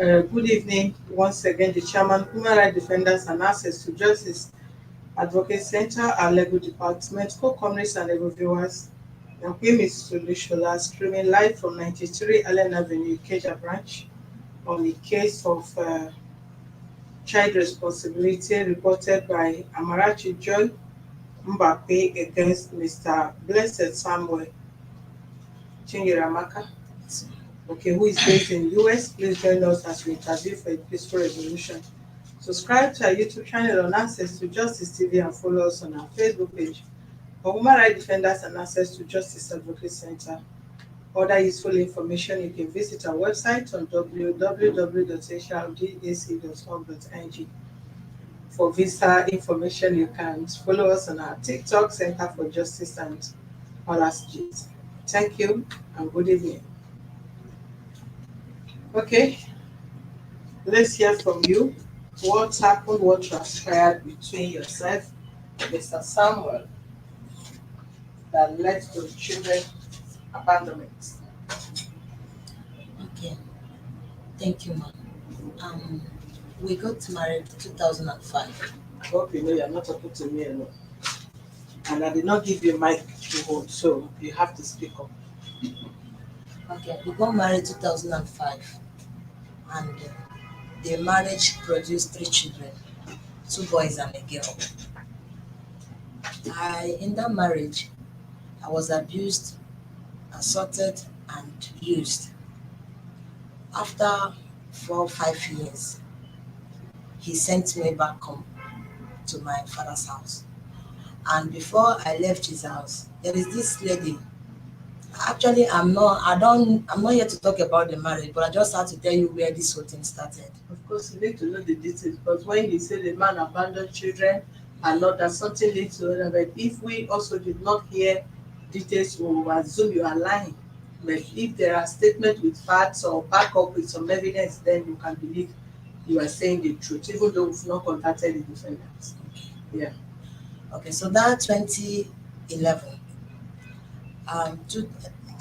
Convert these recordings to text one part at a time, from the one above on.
Good evening once again. The chairman, Human Rights Defenders and Access to Justice Advocate Center, our legal department, co-comrades and legal viewers. Nakwim is Solushola, streaming live from 93 Allen Avenue, Ikeja branch, on the case of child responsibility reported by Amarachi John Mbappe against Mr. Blessed Samuel Chinyiramaka. Okay, who is based in US. Please join us as we interview for a peaceful resolution. Subscribe to our YouTube channel on Access to Justice TV and follow us on our Facebook page for Human Rights Defenders and Access to Justice Advocate Center. Other useful information, you can visit our website on www.hrdac.org.ng. For visa information, you can follow us on our TikTok Center for Justice and Olasjit. Thank you and good evening. Okay, let's hear from you. What happened, what transpired between yourself and Mr. Samuel that led to children abandonment? Okay, thank you, ma'am. Um, we got married 2005. I hope you know you're not talking to me alone. And I did not give you a mic to hold, so you have to speak up. Okay, we got married 2005, and the marriage produced 3 children, 2 boys and a girl. In that marriage, I was abused, assaulted, and used. After 4 or 5 years, he sent me back home to my father's house. And before I left his house, there is this lady. Actually, I'm not here to talk about the marriage, but I just have to tell you where this whole thing started. Of course, you need to know the details because when you say the man abandoned children and not that something leads to another, but if we also did not hear details, we will assume you are lying. But if there are statements with facts or back up with some evidence, then you can believe you are saying the truth, even though we've not contacted the defendants. Yeah. Okay, so that 2011, to,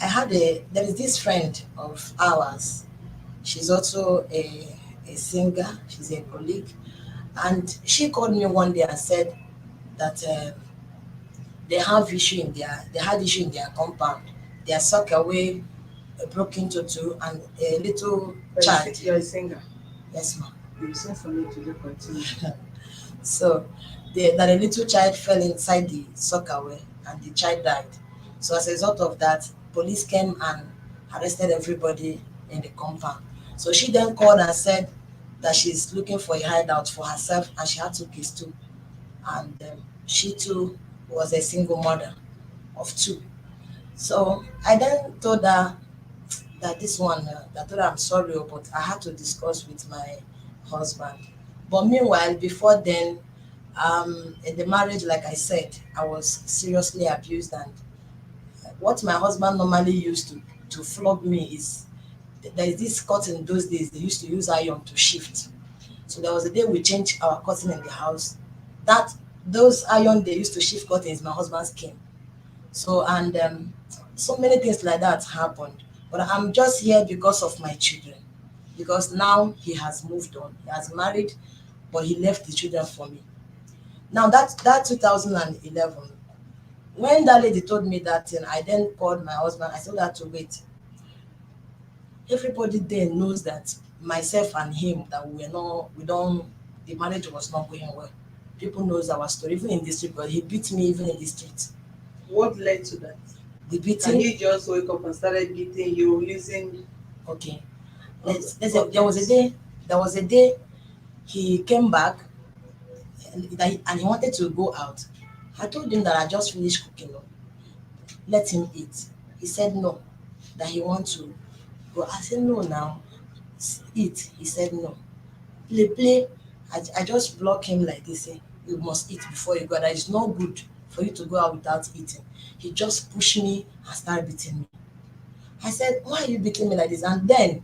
there is this friend of ours. She's also a singer. She's a colleague, and she called me one day and said that they had issue in their compound. Their sockaway broke into two, and a little child. You're a singer. Yes, ma'am. You sing for me to do continue. So that a little child fell inside the sockaway and the child died. So as a result of that, police came and arrested everybody in the compound. So she then called and said that she's looking for a hideout for herself and she had 2 kids too. And she too was a single mother of 2. So I then told her that I told her I'm sorry, but I had to discuss with my husband. But meanwhile, before then, in the marriage, like I said, I was seriously abused, and what my husband normally used to flog me is there is this curtain those days they used to use iron to shift. So there was a day we changed our curtain in the house. That those iron they used to shift curtains, my husband's came. So and so many things like that happened. But I'm just here because of my children. Because now he has moved on. He has married, but he left the children for me. Now that 2011, when that lady told me that thing, I then called my husband. I told her to wait. Everybody there knows that myself and him that we don't the marriage was not going well. People knows our story, even in the street, but he beat me even in the street. What led to that? The Can beating. he just wake up and started beating you using? Okay. Let's say there was a day he came back and he wanted to go out. I told him that I just finished cooking. No, let him eat. He said no, that he want to go. I said no now, eat. He said no. Play. I just block him like this. Say you must eat before you go. That is not good for you to go out without eating. He just pushed me and started beating me. I said, why are you beating me like this? And then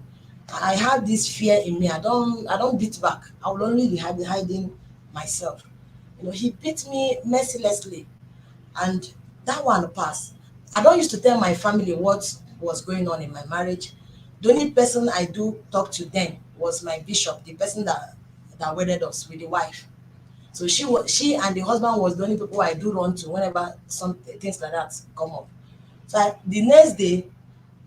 I have this fear in me. I don't beat back. I will only be hiding myself. He beat me mercilessly, and that one passed. I don't used to tell my family what was going on in my marriage. The only person I do talk to them was my bishop, the person that wedded us with the wife. So she and the husband was the only people I do run to whenever some things like that come up. So the next day,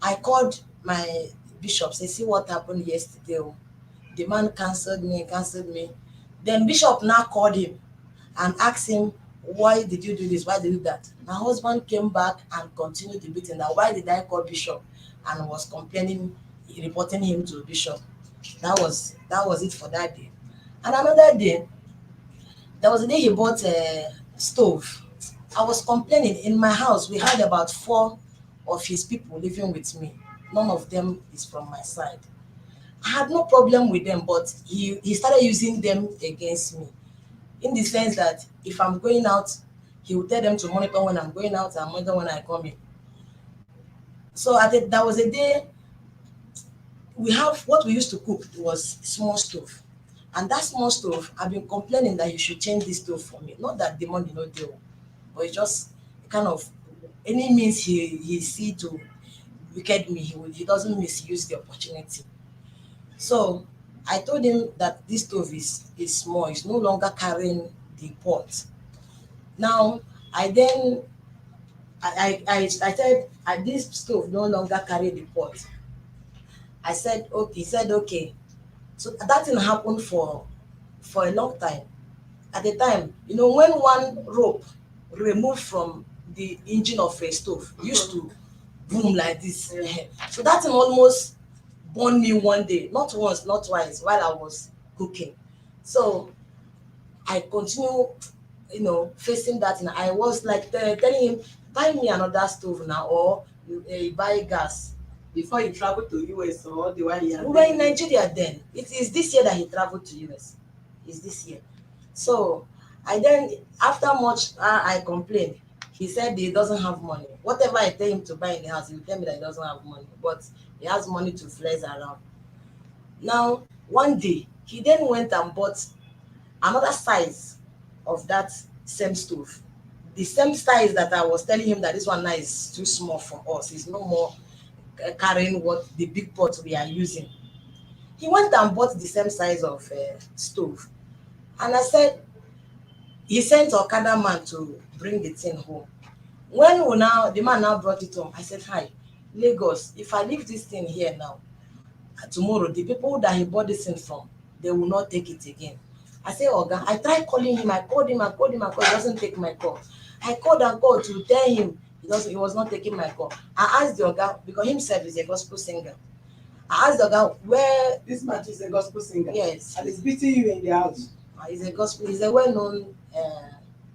I called my bishop, say, see what happened yesterday. Oh. The man cancelled me. Then bishop now called him and asked him, why did you do this? Why did you do that? My husband came back and continued the beating. That why did I call bishop, and was complaining, reporting him to bishop. That was it for that day. And another day, there was a day he bought a stove. I was complaining in my house. We had about four of his people living with me. None of them is from my side. I had no problem with them, but he started using them against me, in the sense that if I'm going out, he will tell them to monitor when I'm going out and monitor when I come in. So there was a day, we have what we used to cook was small stove. And that small stove, I've been complaining that you should change this stove for me. Not that the money no deal, but it's just kind of any means he see to wicked me, he doesn't misuse the opportunity. So I told him that this stove is small, it's no longer carrying the pot. Now I then I said, this stove no longer carry the pot. I said okay, he said okay. So that thing happened for a long time. At the time, when one rope removed from the engine of a stove used to boom like this. So that thing almost burned me one day, not once, not twice, while I was cooking. So I continue, facing that, and I was like telling him, buy me another stove now, or buy gas. Before you travel to US or the one you We were in Nigeria then. It is this year that he traveled to US. It's this year. So I then, after much, I complained. He said he doesn't have money. Whatever I tell him to buy in the house, he will tell me that he doesn't have money. But he has money to flex around. Now, one day, he then went and bought another size of that same stove. The same size that I was telling him that this one now is too small for us. It's no more carrying what the big pot we are using. He went and bought the same size of stove. And I said, he sent Okada man to bring the thing home. The man now brought it home, I said, hi, Lagos, if I leave this thing here now, tomorrow, the people that he bought this thing from, they will not take it again. I say, Oga, I tried calling him, I called him, he doesn't take my call. I called and called to tell him, he was not taking my call. I asked the Oga, because himself is a gospel singer. I asked the Oga, where... This man is a gospel singer. Yes. And he's beating you in the house. He's a well-known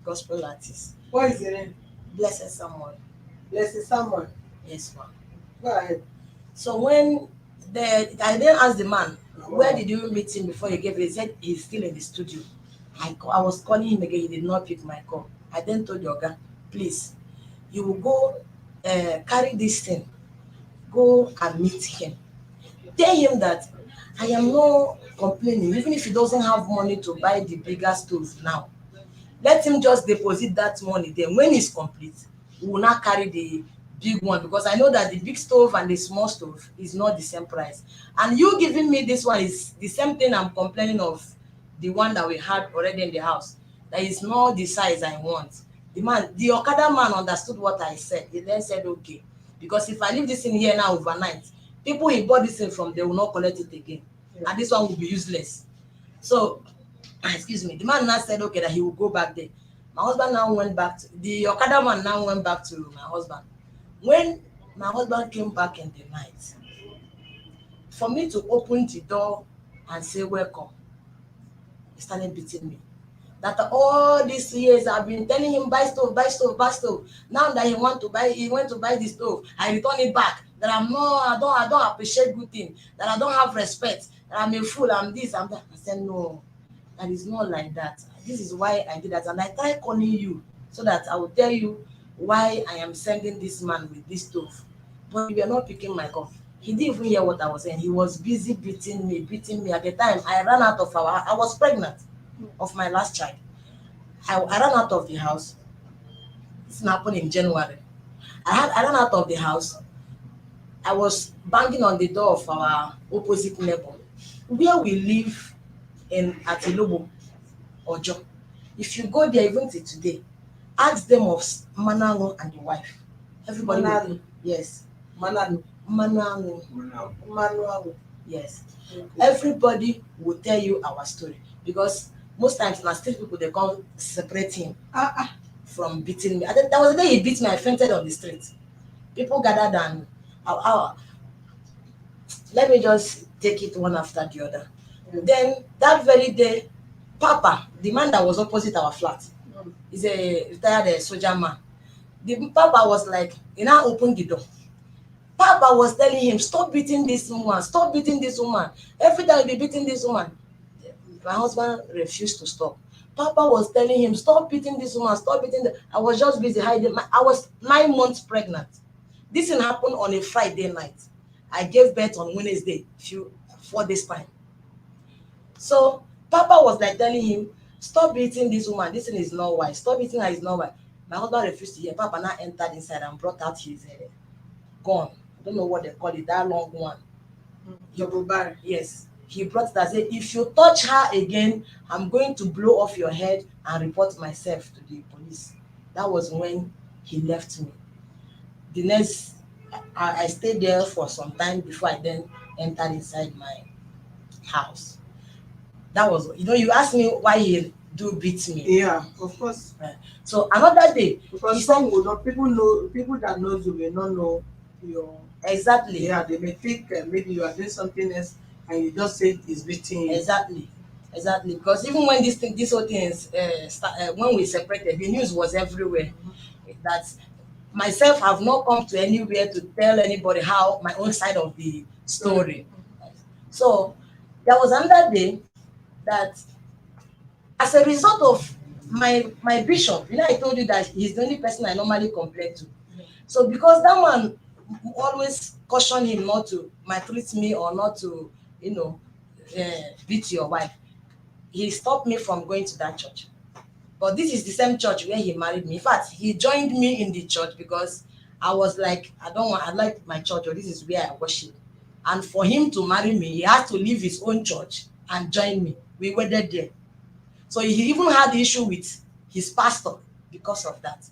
gospel artist. What is the name? Blessed Someone. Blessed Someone. Yes, ma'am. Go ahead. So when I then asked the man, where did you meet him before you gave it? He said he's still in the studio. I was calling him again, he did not pick my call. I then told the Oga, please, you will go carry this thing, go and meet him. Tell him that I am not complaining, even if he doesn't have money to buy the bigger stove now. Let him just deposit that money. Then when it's complete, we will not carry the big one, because I know that the big stove and the small stove is not the same price. And you giving me this one is the same thing I'm complaining of, the one that we had already in the house. That is not the size I want. The Okada man understood what I said. He then said, okay, because if I leave this in here now overnight, people he bought this thing from, they will not collect it again. Yeah. And this one will be useless. So, excuse me, the man now said, okay, that he will go back there. My husband now went back the Okada man now went back to my husband. When my husband came back in the night, for me to open the door and say welcome, he started beating me. That all these years I've been telling him, buy stove, buy stove, buy stove. Now that he went to buy the stove, I return it back. That I don't appreciate good things, that I don't have respect, that I'm a fool, I'm this, I'm that. I said, no, that is not like that. This is why I did that. And I tried calling you so that I will tell you why I am sending this man with this stove. But you were not picking my call. He didn't even hear what I was saying. He was busy beating me. At the time, I ran out of I was pregnant of my last child. I ran out of the house. This happened in January. I ran out of the house. I was banging on the door of our opposite neighbor. where we live in Atilobo, Ojo, if you go there even till today, ask them of Manalo and the wife. Everybody Manalo. will, yes, Manalo. Manalo, Manual. yes. Okay. Everybody will tell you our story because most times na street people they come separate him from beating me. I think there was a day he beat me, I fainted on the street. People gathered and let me just take it one after the other. Then that very day, Papa, the man that was opposite our flat, he's a retired soldier man. The Papa was like, he now opened the door. Papa was telling him, stop beating this woman, stop beating this woman. Every time you be beating this woman. My husband refused to stop. Papa was telling him, stop beating this woman, stop beating the. I was just busy hiding. I was 9 months pregnant. This thing happened on a Friday night. I gave birth on Wednesday, 4 days time. So Papa was like telling him, stop beating this woman. This thing is not wise. Stop beating her, is not wise. My husband refused to hear. Papa now entered inside and brought out his gun. I don't know what they call it, that long one. Double bar. Yes. He brought it and said, if you touch her again, I'm going to blow off your head and report myself to the police. That was when he left me. The next, I stayed there for some time before I then entered inside my house. That was, you asked me why he do beat me. Yeah, of course. So another day, because some would not, people that knows you may not know your. Exactly. Yeah, they may think maybe you are doing something else and you just say it's beating you. Exactly. Because even when this whole thing is when we separated, the news was everywhere. That myself have not come to anywhere to tell anybody how my own side of the story. So there was another day that, as a result of my bishop, I told you that he's the only person I normally complain to. So because that man always caution him not to maltreat me or not to, beat your wife, he stopped me from going to that church. But this is the same church where he married me. In fact, he joined me in the church because I was like, I like my church, or this is where I worship. And for him to marry me, he had to leave his own church and join me. We waited there. So he even had issue with his pastor because of that.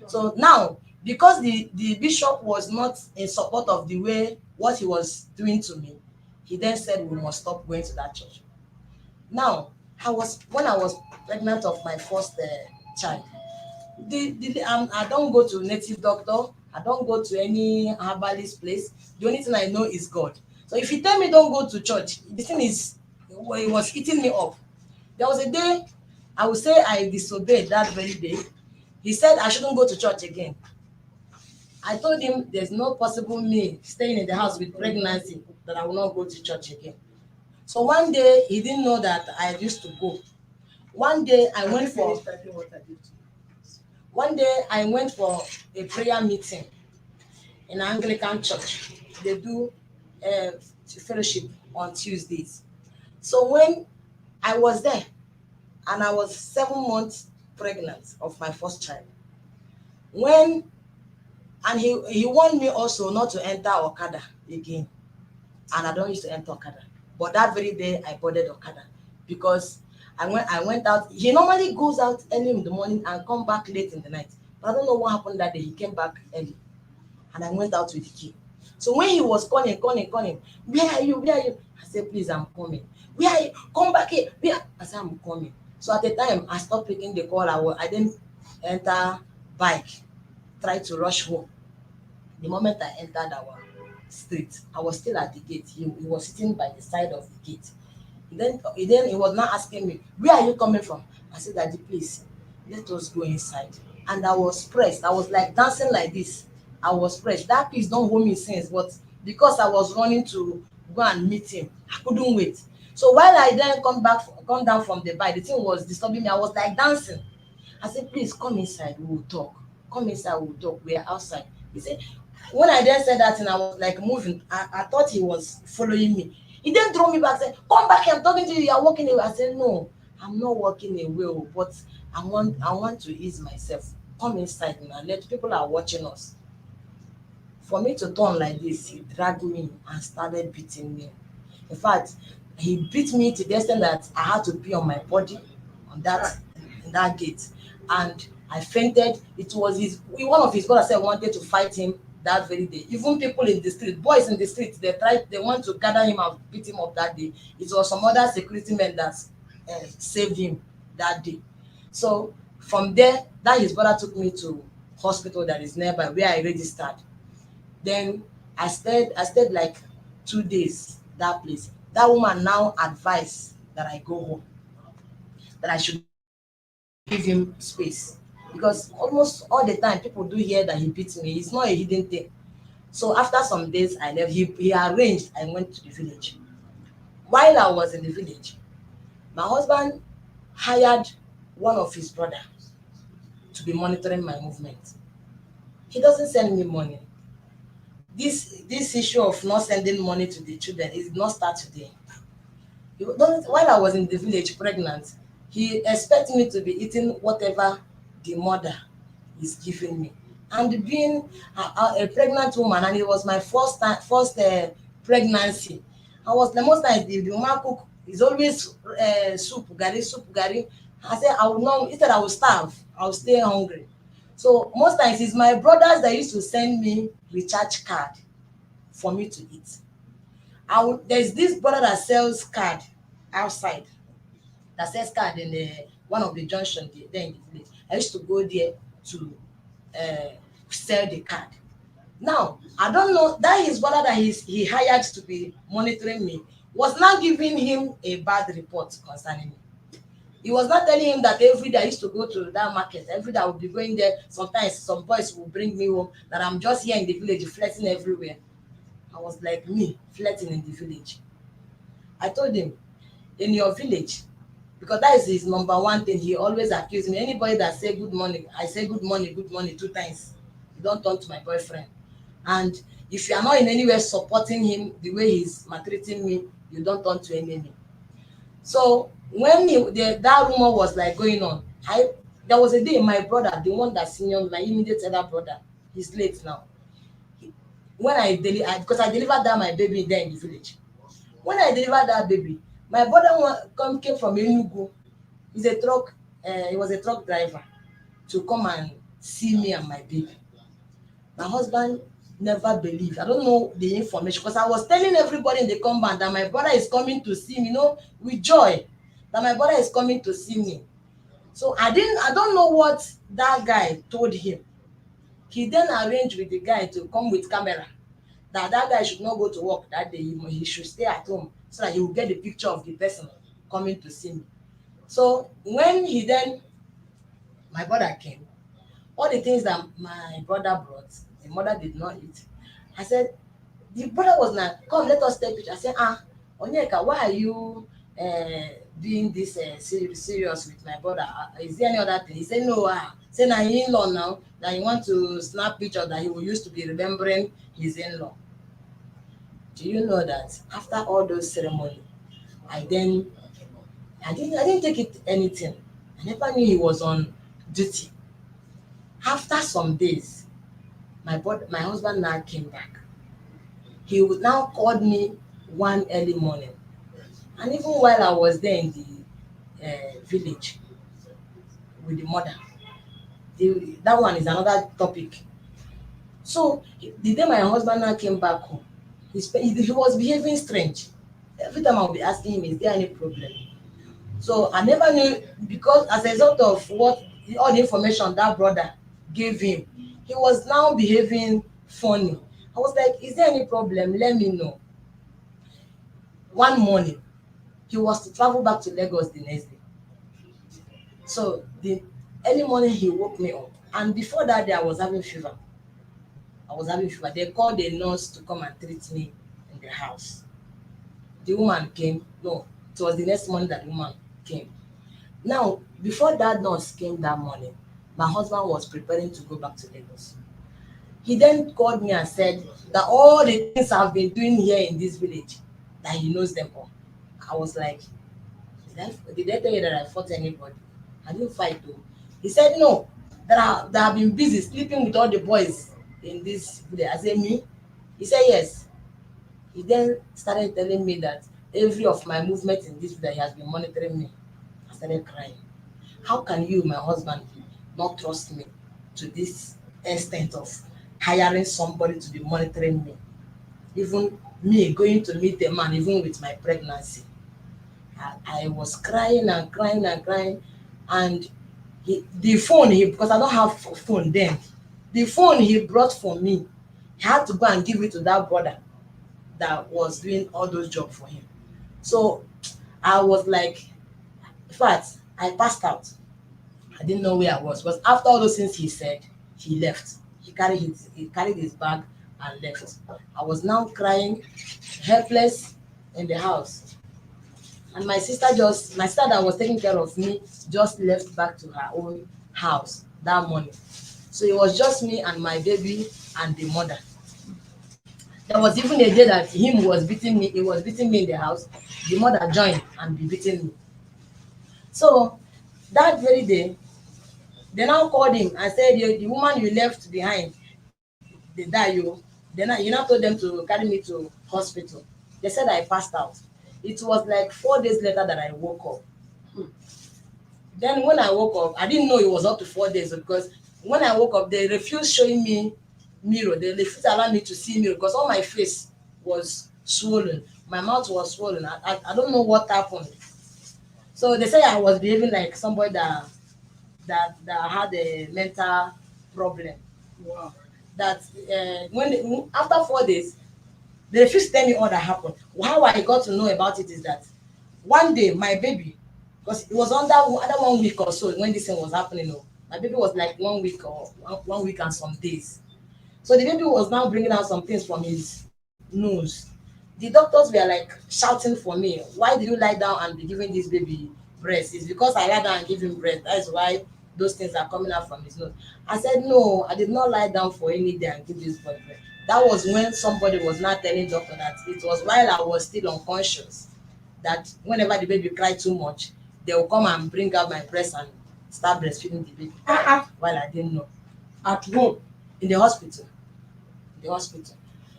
So now, because the bishop was not in support of the way what he was doing to me, he then said we must stop going to that church. Now, when I was pregnant of my first child, I don't go to native doctor. I don't go to any herbalist place. The only thing I know is God. So if you tell me don't go to church, the thing is, it was eating me up. There was a day, I would say I disobeyed that very day. He said I shouldn't go to church again. I told him there's no possible me staying in the house with pregnancy that I will not go to church again. So one day, he didn't know that I used to go. One day I went for a prayer meeting in an Anglican church. They do fellowship on Tuesdays. So when I was there, and I was 7 months pregnant of my first child, he warned me also not to enter Okada again, and I don't used to enter Okada. But that very day I boarded Okada because I went out. He normally goes out early in the morning and come back late in the night. But I don't know what happened that day. He came back early, and I went out with the key. So when he was calling, where are you? Where are you? I said, please, I'm coming. Where are you? Come back here. Where? I said, I'm coming. So at the time, I stopped picking the call. I didn't enter bike, try to rush home. The moment I entered our street, I was still at the gate. He was sitting by the side of the gate. Then he was now asking me, where are you coming from? I said, Daddy, please, let us go inside. And I was pressed. I was like dancing like this. I was pressed. That piece don't hold me since, but because I was running to go and meet him, I couldn't wait. So while I then come down from the bike, the thing was disturbing me. I was like dancing. I said, please come inside, we will talk. Come inside, we will talk. We are outside. He said, when I then said that, and I was like moving, I thought he was following me. He then threw me back, said, come back here, I'm talking to you, you're walking away. I said, no, I'm not walking away, but I want to ease myself. Come inside now, let people are watching us. For me to turn like this, he dragged me and started beating me. In fact, he beat me to the extent that I had to pee on my body on that in that gate, and I fainted. It was his one of his brothers said wanted to fight him that very day. Even people in the street, boys in the street, they want to gather him and beat him up that day. It was some other security men that saved him that day. So from there, that his brother took me to hospital that is nearby where I registered. Then I stayed like 2 days that place. That woman now advised that I go home, that I should give him space. Because almost all the time people do hear that he beats me. It's not a hidden thing. So after some days I left, he arranged I went to the village. While I was in the village, my husband hired one of his brother to be monitoring my movement. He doesn't send me money. This issue of not sending money to the children is not start today. While I was in the village pregnant, he expect me to be eating whatever the mother is giving me. And being a pregnant woman, and it was my first pregnancy. I was the most times the woman cook is always soup gari. I said I will not, instead I will starve, I will stay hungry. So most times it's my brothers that used to send me recharge card for me to eat. There's this brother that sells card outside, that sells card in the one of the junction there in the village. I used to go there to uh, sell the card. Now I don't know that his brother that he hired to be monitoring me was not giving him a bad report concerning me. He was not telling him that every day I used to go to that market. Every day I would be going there. Sometimes some boys will bring me home, that I'm just here in the village flirting everywhere. I was like me flirting in the village. I told him, in your village, because that is his number one thing. He always accused me. Anybody that say good morning, I say good morning 2 times. You don't turn to my boyfriend. And if you are not in any way supporting him the way he's maltreating me, you don't turn to enemy. So when that rumor was like going on, there was a day my brother, the one that senior, my immediate elder brother, he's late now. When because I delivered that my baby there in the village. When I delivered that baby, my brother came from Enugu. He was a truck driver, to come and see me and my baby. My husband never believed. I don't know the information, because I was telling everybody in the compound that my brother is coming to see me, with joy, that my brother is coming to see me. So I don't know what that guy told him. He then arranged with the guy to come with camera, that guy should not go to work that day. He should stay at home so that he will get the picture of the person coming to see me. So when my brother came, all the things that my brother brought, the mother did not eat. I said, the brother was like, come, let us take picture. I said, Onyeka, why are you doing this serious with my brother? Is there any other thing? He said, no. Say na in-law now, that he want to snap picture that he will use to be remembering his in-law. Do you know that after all those ceremony, I then I didn't take it anything. I never knew he was on duty. After some days, my husband now came back. He would now called me one early morning, and even while I was there in the village with the mother, that one is another topic. So the day my husband now came back home, he was behaving strange. Every time I would be asking him, is there any problem? So I never knew, because as a result of all the information that brother gave him, he was now behaving funny. I was like, is there any problem? Let me know. One morning, he was to travel back to Lagos the next day. So the early morning he woke me up. And before that day, I was having fever. They called a nurse to come and treat me in the house. The woman came. No, it was the next morning that the woman came. Now, before that nurse came that morning, my husband was preparing to go back to Lagos. He then called me and said that all the things I've been doing here in this village, that he knows them all. I was like, did I tell you that I fought anybody? I didn't fight though. He said no, that I've been busy sleeping with all the boys in this village. I said, me? He said yes. He then started telling me that every of my movement in this that he has been monitoring me. I started crying. How can you, my husband, not trust me to this extent of hiring somebody to be monitoring me? Even me going to meet a man, even with my pregnancy. I was crying and crying and crying. And the phone, because I don't have a phone then, the phone he brought for me, he had to go and give it to that brother that was doing all those jobs for him. So I was like, in fact, I passed out. I didn't know where I was. Because after all those things he said, he left. He carried his bag and left. I was now crying, helpless in the house. And my sister that was taking care of me just left back to her own house that morning. So it was just me and my baby and the mother. There was even a day that him was beating me, he was beating me in the house. The mother joined and be beating me. So that very day, they now called him and said, the woman you left behind, they die you. Then he now told them to carry me to hospital. They said I passed out. It was like 4 days later that I woke up. Then when I woke up, I didn't know it was up to 4 days, because when I woke up, they refused showing me mirror. They refused allowing me to see mirror because all my face was swollen. My mouth was swollen. I don't know what happened. So they say I was behaving like somebody that had a mental problem. Wow. That after 4 days, they refused to tell me all that happened. How I got to know about it is that one day my baby, because it was under 1 week or so when this thing was happening. Oh, my baby was like 1 week or 1 week and some days. So the baby was now bringing out some things from his nose. The doctors were like shouting for me, why did you lie down and be giving this baby breast? It's because I lie down and give him breast, that is why those things are coming out from his nose. I said, no, I did not lie down for any day and give this boy breast. That was when somebody was not telling doctor that it was while I was still unconscious, that whenever the baby cried too much, they will come and bring out my breast and start breastfeeding the baby, while I didn't know. At home. In the hospital. The hospital.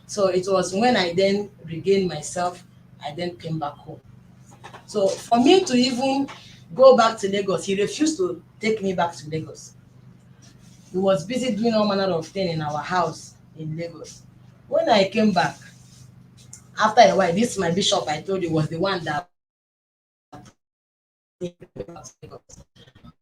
So it was when I then regained myself, I then came back home. So for me to even go back to Lagos, he refused to take me back to Lagos. He was busy doing all manner of things in our house in Lagos. When I came back, after a while, this my bishop I told you was the one that after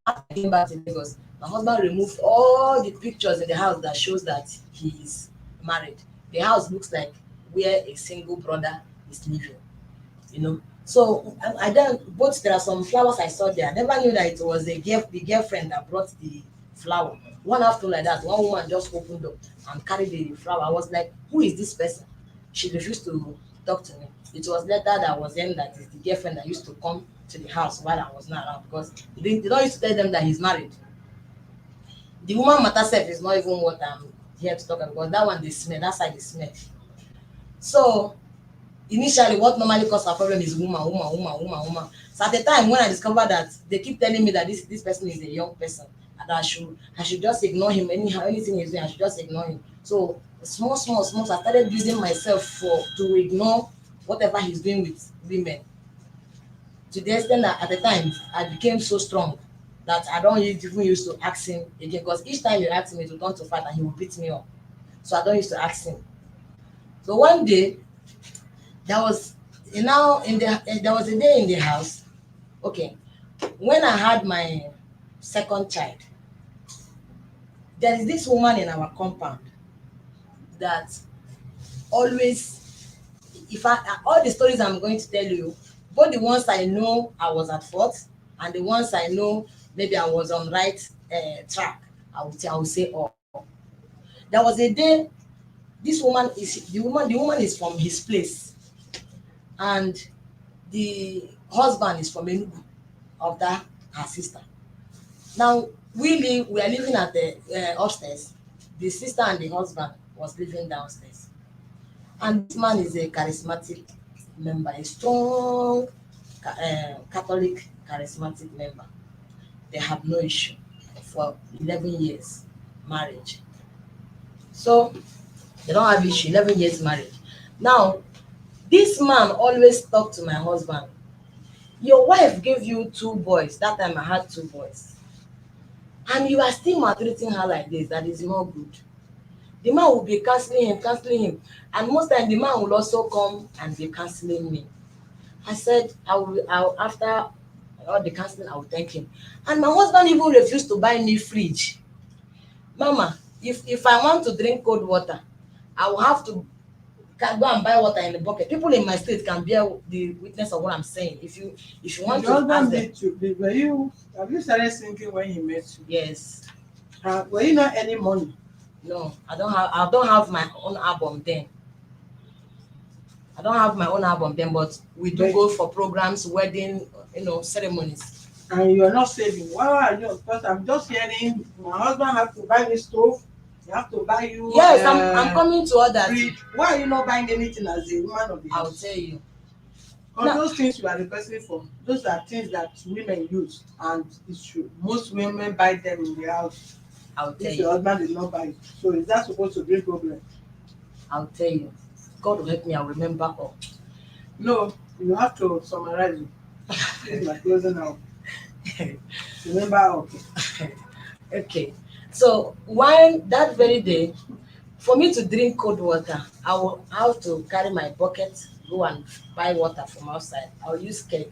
I came back to Lagos, my husband removed all the pictures in the house that shows that he is married. The house looks like where a single brother is living, you know. So I then both there are some flowers I saw there. I never knew that it was the girlfriend that brought the flower. One afternoon like that, one woman just opened up and carried the flower. I was like, who is this person? She refused to talk to me. It was later that I was hearing that it's the girlfriend that used to come to the house while I was not around, because they don't used to tell them that he's married. The woman matter self is not even what I'm here to talk about, because that one they smell, that side they smell. So initially what normally cause our problem is woman. So at the time when I discovered that they keep telling me that this person is a young person and I should just ignore him, anyhow anything he's doing I should just ignore him. So small I started using myself to ignore whatever he's doing with women, to the extent that at the time I became so strong that I don't even used to ask him again, because each time you ask him it will turn to fight and he will beat me up. So I don't used to ask him. So one day there was there was a day in the house. Okay, when I had my second child, there is this woman in our compound that always, if all the stories I'm going to tell you, both the ones I know I was at fault and the ones I know maybe I was on right track, I will say all. There was a day, this woman is the woman is from his place, and the husband is from Enugu, of that her sister. Now we are living at the upstairs. The sister and the husband was living downstairs. And this man is a charismatic member, a strong Catholic charismatic member. They have no issue for 11 years marriage. So they don't have issue, 11 years marriage. Now This man always talk to my husband, your wife gave you two boys, that time I had two boys, and you are still maltreating her like this, that is not good. The man will be counseling him, and most time the man will also come and be counseling me. I said after all the counseling I will thank him. And my husband even refused to buy me fridge. Mama, if I want to drink cold water, I will have to go and buy water in the bucket. People in my state can bear the witness of what I'm saying. If you Did want your to ask husband them. meet you? Were you, have you started singing when he met you? Yes. Were you not any money? No, I don't have my own album then. I don't have my own album then, but we do But, go for programs, wedding, ceremonies. and you are not saving. Why are you? Because I'm just hearing my husband have to buy me stove. He have to buy you Yes, I'm coming to all that. fridge. Why are you not buying anything as a woman of the I'll house? tell you. Because Now, those things you are requesting for, those are things that women use, and it should, most women buy them in the house. I'll tell If your you. husband did not buy it, so is that supposed to be a problem? I'll tell you. God will help me. I'll remember all. No, you have to summarize it. This is my closing out. Remember, okay. Okay. So when that very day, for me to drink cold water, I will have to carry my bucket, go and buy water from outside. I'll use keg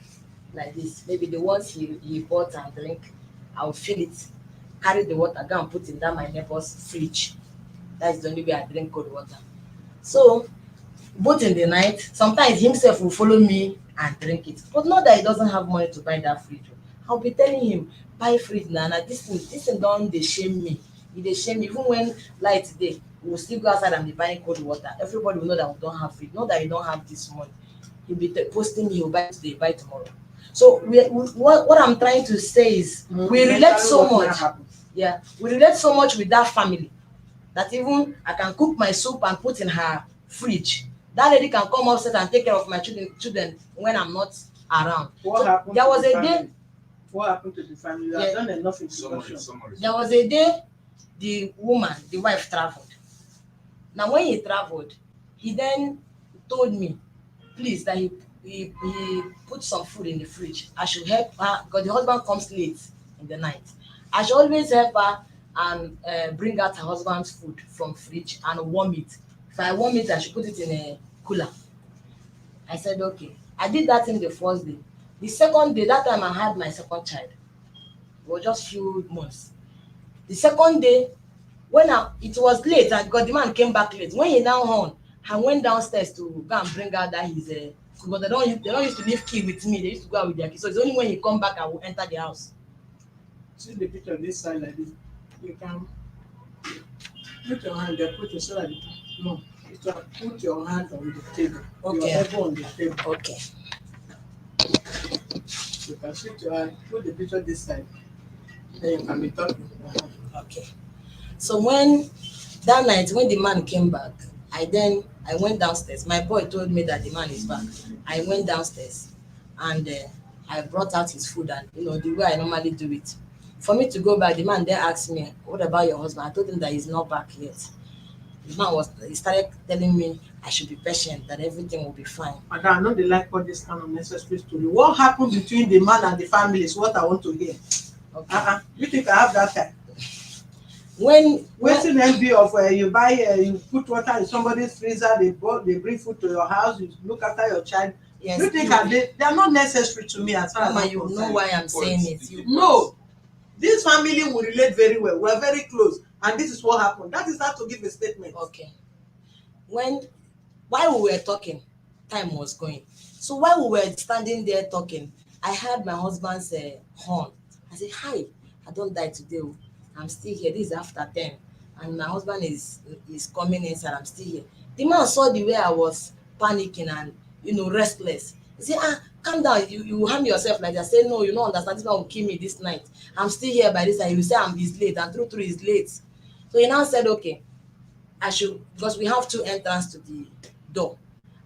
like this. Maybe the ones he bought and drink, I'll fill it, carry the water, go and put in that my neighbor's fridge. That's the only way I drink cold water. So both in the night, sometimes himself will follow me and drink it. But not that he doesn't have money to buy that fridge. I'll be telling him, buy fridge now. Now this thing don dey shame me. E dey shame me. Even when light dey, we will still go outside and be buying cold water. Everybody will know that we don't have fridge. Not that you don't have this money. He'll be posting me, he'll buy today, buy tomorrow. So what I'm trying to say is we relate so much. Yeah, we relate so much with that family that even I can cook my soup and put in her fridge. That lady can come upstairs and take care of my children when I'm not around. What happened There to was the a family? day. What happened to the family? You have Yeah. done enough Summary, introduction. summary. There was a day the wife traveled. Now when he traveled, he then told me, please, that he put some food in the fridge. I should help her because the husband comes late in the night. I should always help her and bring out her husband's food from fridge and warm it. If I warm it, I should put it in a cooler. I said okay. I did that in the first day. The second day, that time I had my second child. It was just few months. The second day, it was late and because the man came back late. When he now home, I went downstairs to go and bring out that his because they don't used to leave key with me. They used to go out with their key. So it's only when he come back I will enter the house. See the picture this side like this. You can put your hand there, put your shoulder. No, you can put your hand on the table. Okay. Your elbow on the table. Okay. You can shift your hand, put the picture this side. Then you can be talking. Okay. So when that night when the man came back, I went downstairs. My boy told me that the man is back. I went downstairs and I brought out his food and the way I normally do it. For me to go back, the man then asked me, "What about your husband?" I told him that he's not back yet. He started telling me I should be patient, that everything will be fine. Madam, I know they like all this kind of necessary story. What happened between the man and the family is what I want to hear. Okay. You think I have that time? When Waiting envy of you buy you put water in somebody's freezer, they bring food to your house, you look after your child. yes, You think they are not necessary to me as far as Mama, I'm you know concerned. why I'm saying it. No, this family will relate very well. We're very close, and this is what happened. That is how to give a statement. Okay. While we were talking, time was going. So while we were standing there talking, I heard my husband's horn. I said, "Hi, I don't die today. Oh. I'm still here. This is after 10. And my husband is coming inside. I'm still here." The man saw the way I was panicking and restless. He said, calm down. You harm yourself like that. I said, "No, you don't understand. This man will kill me this night. I'm still here by this time. He will say he's late, and through he's late." So he now said, "Okay, I should," because we have two entrances to the door.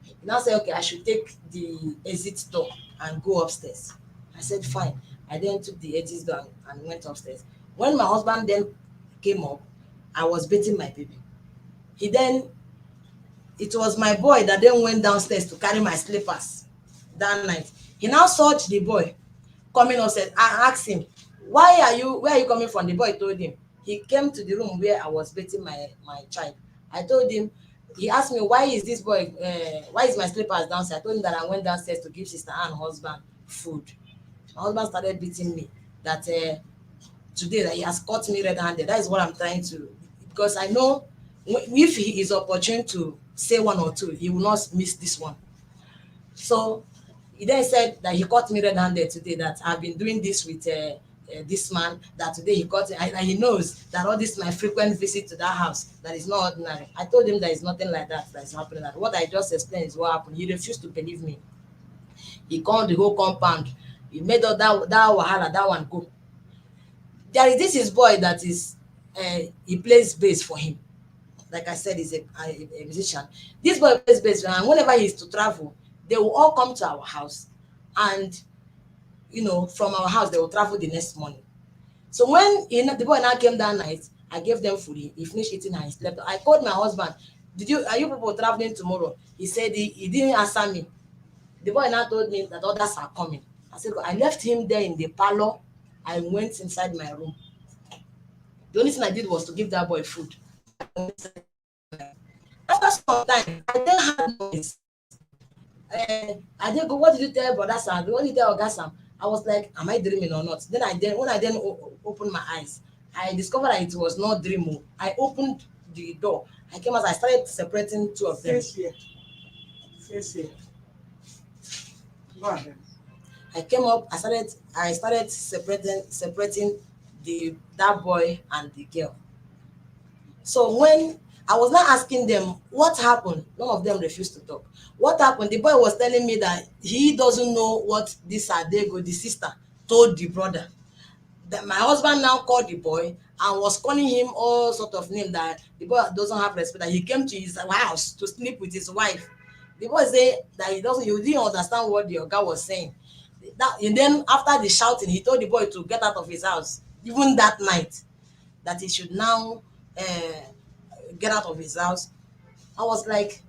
He now said, "Okay, I should take the exit door and go upstairs." I said, "Fine." I then took the exit door and went upstairs. When my husband then came up, I was bathing my baby. He then it was my boy that then went downstairs to carry my slippers that night. He now searched the boy coming upstairs. I asked him, where are you coming from? The boy told him. He came to the room where I was bathing my child. I told him, he asked me, why is my slippers downstairs? I told him that I went downstairs to give sister Ann husband food. My husband started beating me that today that he has caught me red-handed. That is what I'm trying to, because I know if he is opportune to say one or two, he will not miss this one. So he then said that he caught me red-handed today, that I've been doing this with this man, that today he caught it, and he knows that all this my frequent visit to that house, that is not ordinary. I told him there is nothing like that is happening. That what I just explained is what happened. He refused to believe me. He called the whole compound. He made all that wahala, that one go. There is this his boy that is, he plays bass for him. Like I said, he's a musician. This boy plays bass, and whenever he's to travel, they will all come to our house, and from our house they will travel the next morning. So when the boy now came that night, I gave them food. He finished eating and he slept. I called my husband. Are you people traveling tomorrow? He said he didn't answer me. The boy now told me that others are coming. I said, I left him there in the parlor. I went inside my room. The only thing I did was to give that boy food. After some time, I then had noise. I didn't go, what did you tell Brother Sam? What did you tell Oga Sam? I was like, am I dreaming or not? When I opened my eyes, I discovered that it was not dream. I opened the door. I came out, I started separating two of them. Face here. Face here. Go ahead. I came up, I started separating that boy and the girl. So when I was not asking them what happened, none of them refused to talk. What happened? The boy was telling me that he doesn't know what this Adego, the sister, told the brother. That my husband now called the boy and was calling him all sort of name, that the boy doesn't have respect. That he came to his house to sleep with his wife. The boy said that he didn't understand what the Oga was saying. And then after the shouting, he told the boy to get out of his house. Even that night, that he should now get out of his house. I was like,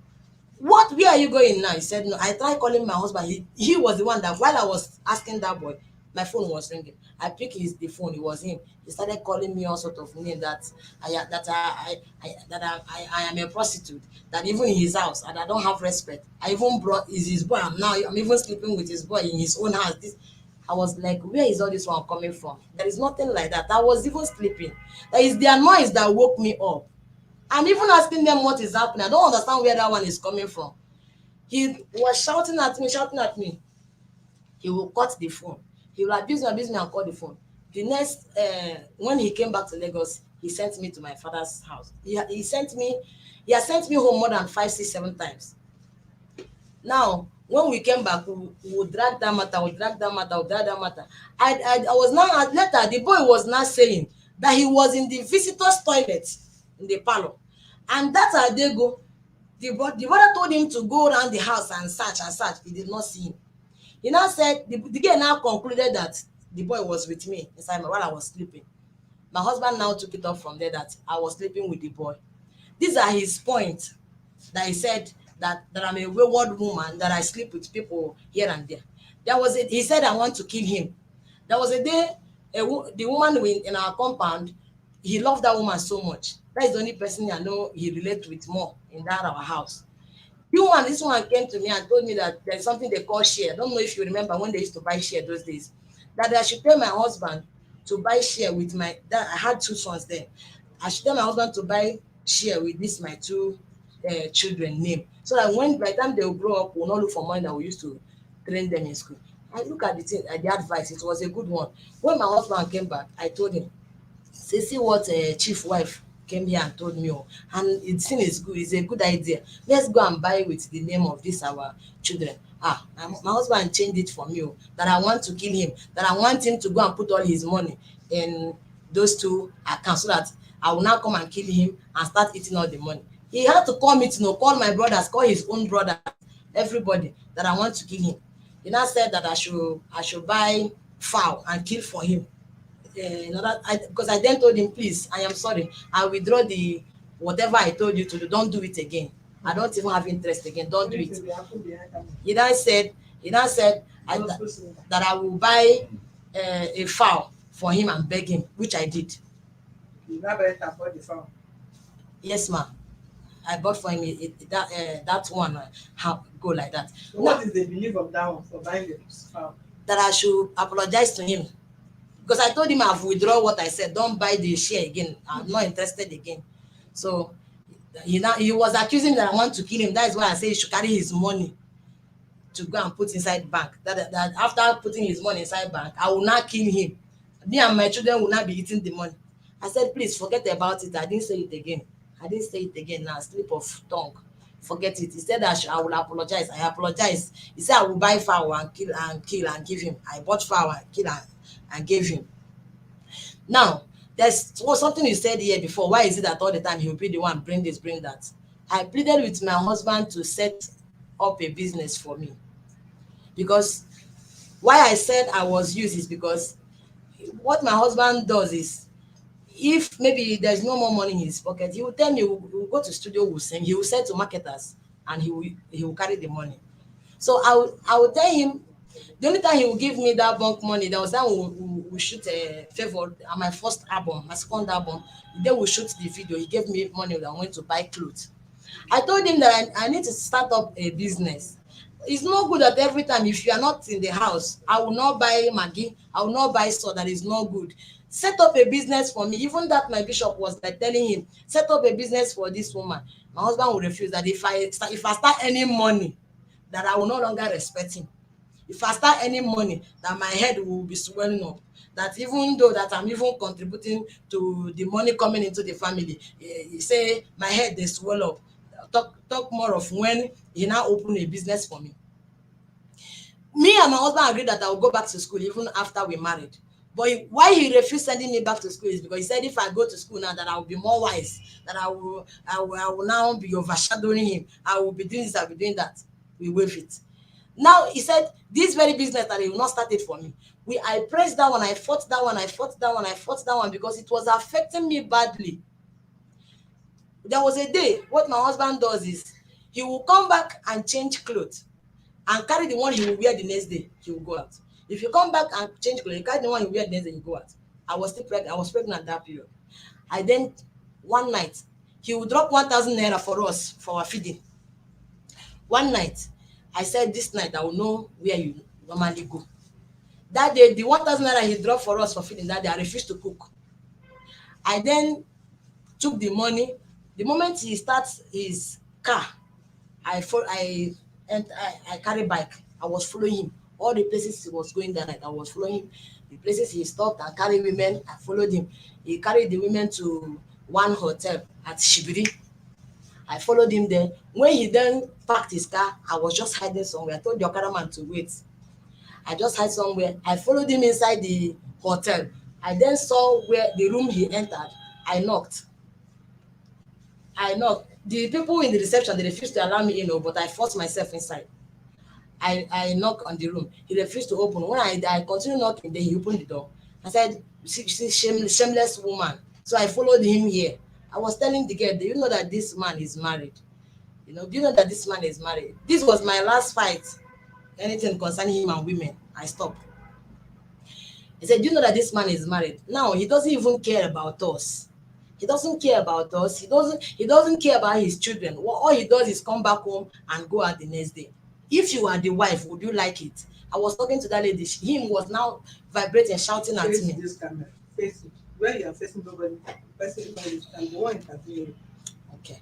what? Where are you going now? He said, no. I tried calling my husband. He was the one that while I was asking that boy, my phone was ringing. I picked the phone. It was him. He started calling me all sort of name, that I am a prostitute. That even in his house, and I don't have respect. I even brought his boy. I'm even sleeping with his boy in his own house. I was like, where is all this one coming from? There is nothing like that. I was even sleeping. That is their noise that woke me up. I'm even asking them what is happening. I don't understand where that one is coming from. He was shouting at me. He will cut the phone. He will abuse me and cut the phone. The next, when he came back to Lagos, he sent me to my father's house. He has sent me home more than 5, 6, 7 times. Now, when we came back, we would drag that matter. I was now, later, the boy was now saying that he was in the visitor's toilet in the parlor. And that's how they go. The brother told him to go around the house and search. He did not see him. He now said, the girl now concluded that the boy was with me inside while I was sleeping. My husband now took it up from there that I was sleeping with the boy. These are his points, that he said that I'm a wayward woman, that I sleep with people here and there. He said I want to kill him. There was a day, the woman in our compound, he loved that woman so much. That is the only person I know he relates with more in that our house. This one came to me and told me that there's something they call share. I don't know if you remember when they used to buy share those days. That I should tell my husband to buy share with that I had 2 sons then. I should tell my husband to buy share with my 2 children name. So that by the time they will grow up, we'll not look for money that we used to train them in school. I look at the advice, it was a good one. When my husband came back, I told him, see what chief wife came here and told me, and it seems good, it's a good idea. Let's go and buy with the name of this our children. My husband changed it for me, that I want to kill him, that I want him to go and put all his money in those 2 accounts, so that I will now come and kill him and start eating all the money. He had to call me to call my brothers, call his own brother, everybody, that I want to kill him. He now said that I should buy fowl and kill for him. Because I then told him, please, I am sorry, I withdraw the whatever I told you to do, don't do it again. I don't even have interest again. Don't do it. Anything will happen behind camera. He now said Not supposed to. that I will buy a fowl for him and beg him, which I did. You never enter for the farm. Yes, ma. I bought for him that one go like that. So Now what is the belief of that one for buying the farm? that I should apologize to him because I told him I've withdrawn what I said. Don't buy the share again. I'm not interested again. So he was accusing me that I want to kill him. That is why I say he should carry his money to go and put inside bank. That after putting his money inside bank, I will not kill him. Me and my children will not be eating the money. I said, please forget about it. I didn't say it again. I didn't say it again now. Slip of tongue. Forget it. He said that I will apologize. I apologize. He said I will buy fowl and kill and give him. I bought fowl and kill and gave him. Now, there's something you said here before. Why is it that all the time he will be the one bring this, bring that? I pleaded with my husband to set up a business for me. Because why I said I was used is because what my husband does is if maybe there's no more money in his pocket, he will tell me we'll go to studio, we'll sing, he will send to marketers and he will carry the money. So I will tell him the only time he will give me that bulk money, there was that we shoot a favor on my first album, my second album. The day we shoot the video, he gave me money that I went to buy clothes. I told him that I need to start up a business. It's not good that every time if you are not in the house, I will not buy Maggi, I will not buy salt. That is not good. Set up a business for me. Even that my bishop was like telling him, set up a business for this woman. My husband will refuse that if I start earning money, that I will no longer respect him. If I start earning money, that my head will be swelling up. That even though that I'm even contributing to the money coming into the family, he say my head they swell up. Talk more of when he now open a business for me. Me and my husband agreed that I will go back to school even after we married. But why he refused sending me back to school is because he said if I go to school now that I will be more wise, that I will now be overshadowing him. I will be doing this, I will be doing that. We waive it. Now he said this very business that he will not start it for me. I pressed that one, I fought that one, I fought that one, I fought that one because it was affecting me badly. There was a day, what my husband does is he will come back and change clothes and carry the one he will wear the next day. He will go out. If you come back and change clothes, you carry the one you wear the next day, you go out. I was pregnant that period. I then one night he will drop 1,000 naira for us for our feeding. One night I said this night I will know where you normally go. That day the 1,000 naira he dropped for us for feeding that day, I refused to cook. I then took the money. The moment he starts his car, I carry bike. I was following him. All the places he was going that night, I was following him. The places he stopped and carried women, I followed him. He carried the women to one hotel at Shibiri. I followed him there. When he then parked his car, I was just hiding somewhere. I told the Okada man to wait. I just hid somewhere. I followed him inside the hotel. I then saw where the room he entered. I knocked. The people in the reception, they refused to allow me in, but I forced myself inside. I knocked on the room. He refused to open. When I continued knocking, then he opened the door. I said, "See, shameless woman." So I followed him here. I was telling the girl, "Do you know that this man is married? Do you know that this man is married?" This was my last fight. Anything concerning him and women, I stopped. He said, "Do you know that this man is married?" Now he doesn't even care about us. He doesn't care about us. He doesn't care about his children. All he does is come back home and go out the next day. If you are the wife, would you like it? I was talking to that lady. Him was now vibrating, shouting at Face me. this camera. Face it. Where you are facing nobody, person and the one interviewing. Okay.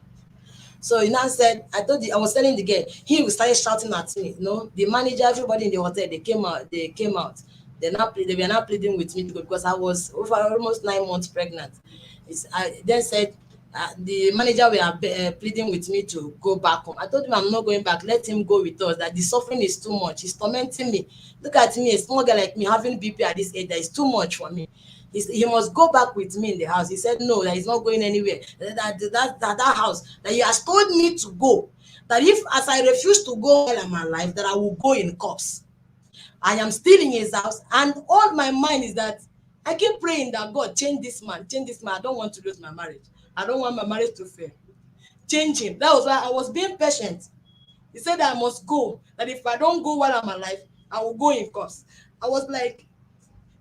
So he now said, I was telling the girl, he started shouting at me. The manager, everybody in the hotel, they came out. They were now pleading with me to go because I was over almost 9 months pregnant. I then said, the manager were pleading with me to go back home. I told him I'm not going back. Let him go with us. That the suffering is too much. He's tormenting me. Look at me, a small girl like me having BP at this age. That is too much for me. He must go back with me in the house. He said no, that he's not going anywhere. That house that he has told me to go. That if as I refuse to go while I'm alive, that I will go in corpse. I am still in his house, and all my mind is that I keep praying that God change this man. I don't want to lose my marriage. I don't want my marriage to fail. changing. That was why I was being patient. He said I must go, that if I don't go while I'm alive, I will go in course. I was like,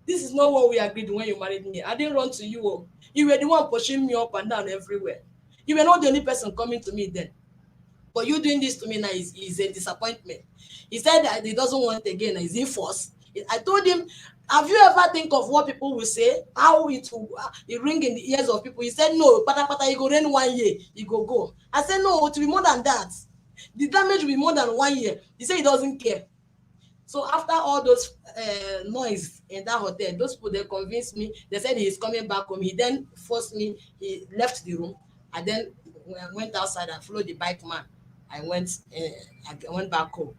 this is not what we agreed when you married me. I didn't run to you. Oh. You were the one pushing me up and down everywhere. You were not the only person coming to me then. But you doing this to me now is a disappointment. He said that he doesn't want it again. Is it force? I told him, have you ever think of what people will say? How it will it ring in the ears of people? He said, no, pata, you go rain 1 year, you go. I said, no, it will be more than that. The damage will be more than 1 year. He said he doesn't care. So after all those noise in that hotel, those people, they convinced me. They said he's coming back home. He then forced me. He left the room. I then went outside and followed the bike man. I went back home.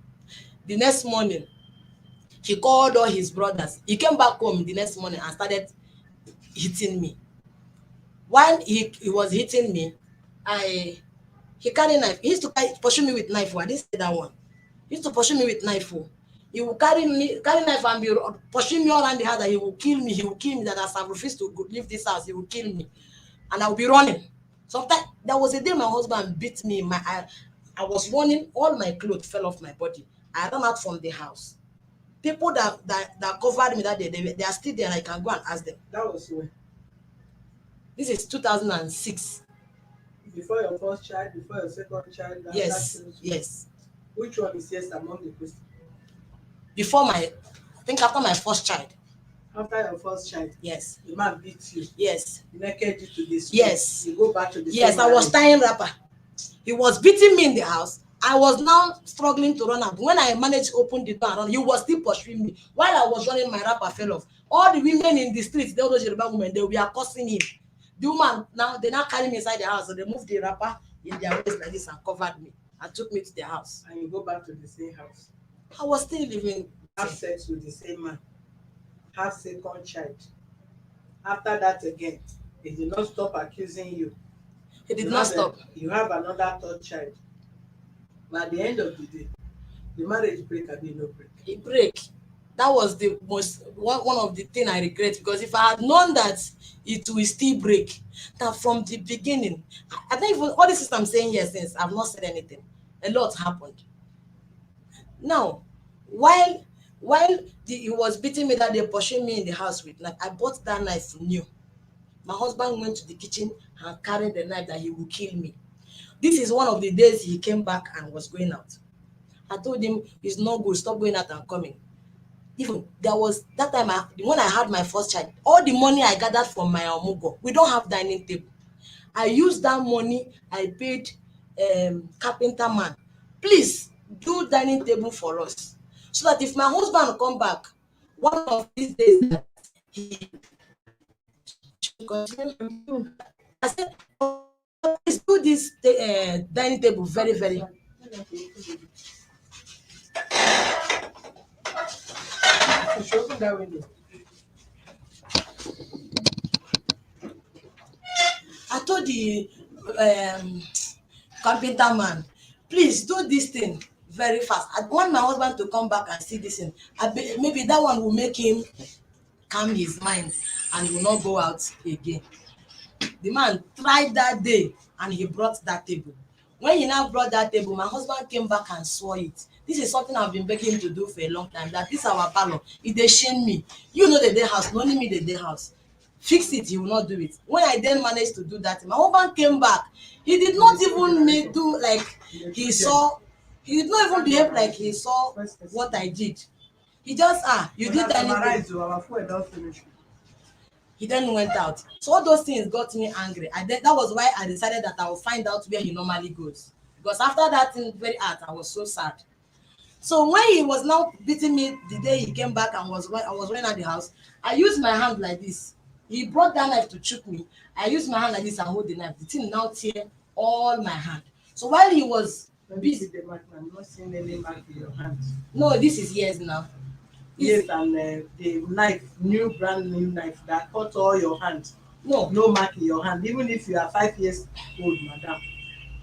The next morning, he called all his brothers. He came back home the next morning and started hitting me. While he was hitting me, he carried knife. He used to pursue me with knife. I didn't say that one. He used to pursue me with knife. He will carry knife and be pushing me all around the house that he will kill me. He will kill me. That as I refuse to leave this house, he will kill me, and I will be running. Sometimes there was a day my husband beat me. I was running. All my clothes fell off my body. I ran out from the house. People that covered me that day, they are still there. I can go and ask them. That was when? This is 2006. Before your first child, before your second child? Yes, yes. Which one is yes among the questions? Before I think after my first child. After your first child? Yes. The man beat you? Yes. He naked you to this? Yes. You go back to the yes, I was tying wrapper. He was beating me in the house. I was now struggling to run out. When I managed to open the door and run, he was still pursuing me. While I was running, my wrapper fell off. All the women in the streets, all those Yoruba women, they were cursing him. The woman, they now carry me inside the house. So they moved the wrapper in their waist like this and covered me and took me to their house. And you go back to the same house? I was still living. Have sex with the same man. Have second child. After that again, he did not stop accusing you. He did not stop. You have another third child. But at the end of the day, the marriage break and no break. It break. That was the most one of the things I regret, because if I had known that it will still break, that from the beginning, I think for all this I'm saying here since I've not said anything, a lot happened. Now, while he was beating me that day, pushing me in the house with knife, I bought that knife new. My husband went to the kitchen and carried the knife that he would kill me. This is one of the days he came back and was going out. I told him it's not good, stop going out and coming. Even there was that time when I had my first child, all the money I gathered from my omugo, we don't have dining table. I used that money, I paid carpenter man, please do dining table for us, so that if my husband come back one of these days, that he should continue. I said, oh, please do this dining table very, very. You should open that window. I told the carpenter man, please do this thing very fast. I want my husband to come back and see this thing. Maybe that one will make him calm his mind and he will not go out again. The man tried that day and he brought that table. When he now brought that table, my husband came back and saw it. This is something I've been begging him to do for a long time, that this our parlor, if they shame me, you know the day house, no only me the day house. Fix it, he will not do it. When I then managed to do that, my husband came back. He did not even do like he saw, he did not even behave like he saw what I did. He just, you did anything. Our food don't finish. He then went out. So all those things got me angry. That was why I decided that I will find out where he normally goes. Because after that thing very hard, I was so sad. So when he was now beating me the day he came back and I was running out the house, I used my hand like this. He brought that knife to choke me. I used my hand like this and hold the knife. The thing now tear all my hand. So while he was busy, I'm not seeing any mark in your hand. No, this is years now. Yes, and the knife, brand new knife that cut all your hand. No mark in your hand, even if you are 5 years old, madam.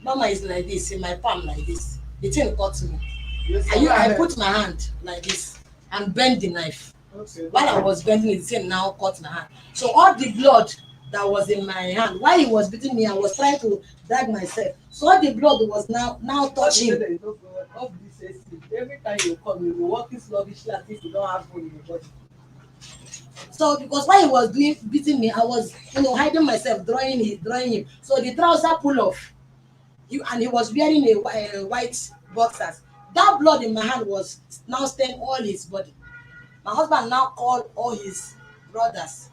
Mama is like this, in my palm like this. The thing cut me. Yes, I put my hand like this and bend the knife. Okay. While I was bending it, the thing now cut my hand. So all the blood that was in my hand. While he was beating me, I was trying to drag myself. So all the blood was now touching. There is no problem. Off this AC. Every time you come, you will walking sluggishly as if you don't have bone in your body. So because while he was beating me, I was hiding myself, drawing him. So the trouser pull off. And he was wearing a white boxers. That blood in my hand was now staining all his body. My husband now called all his brothers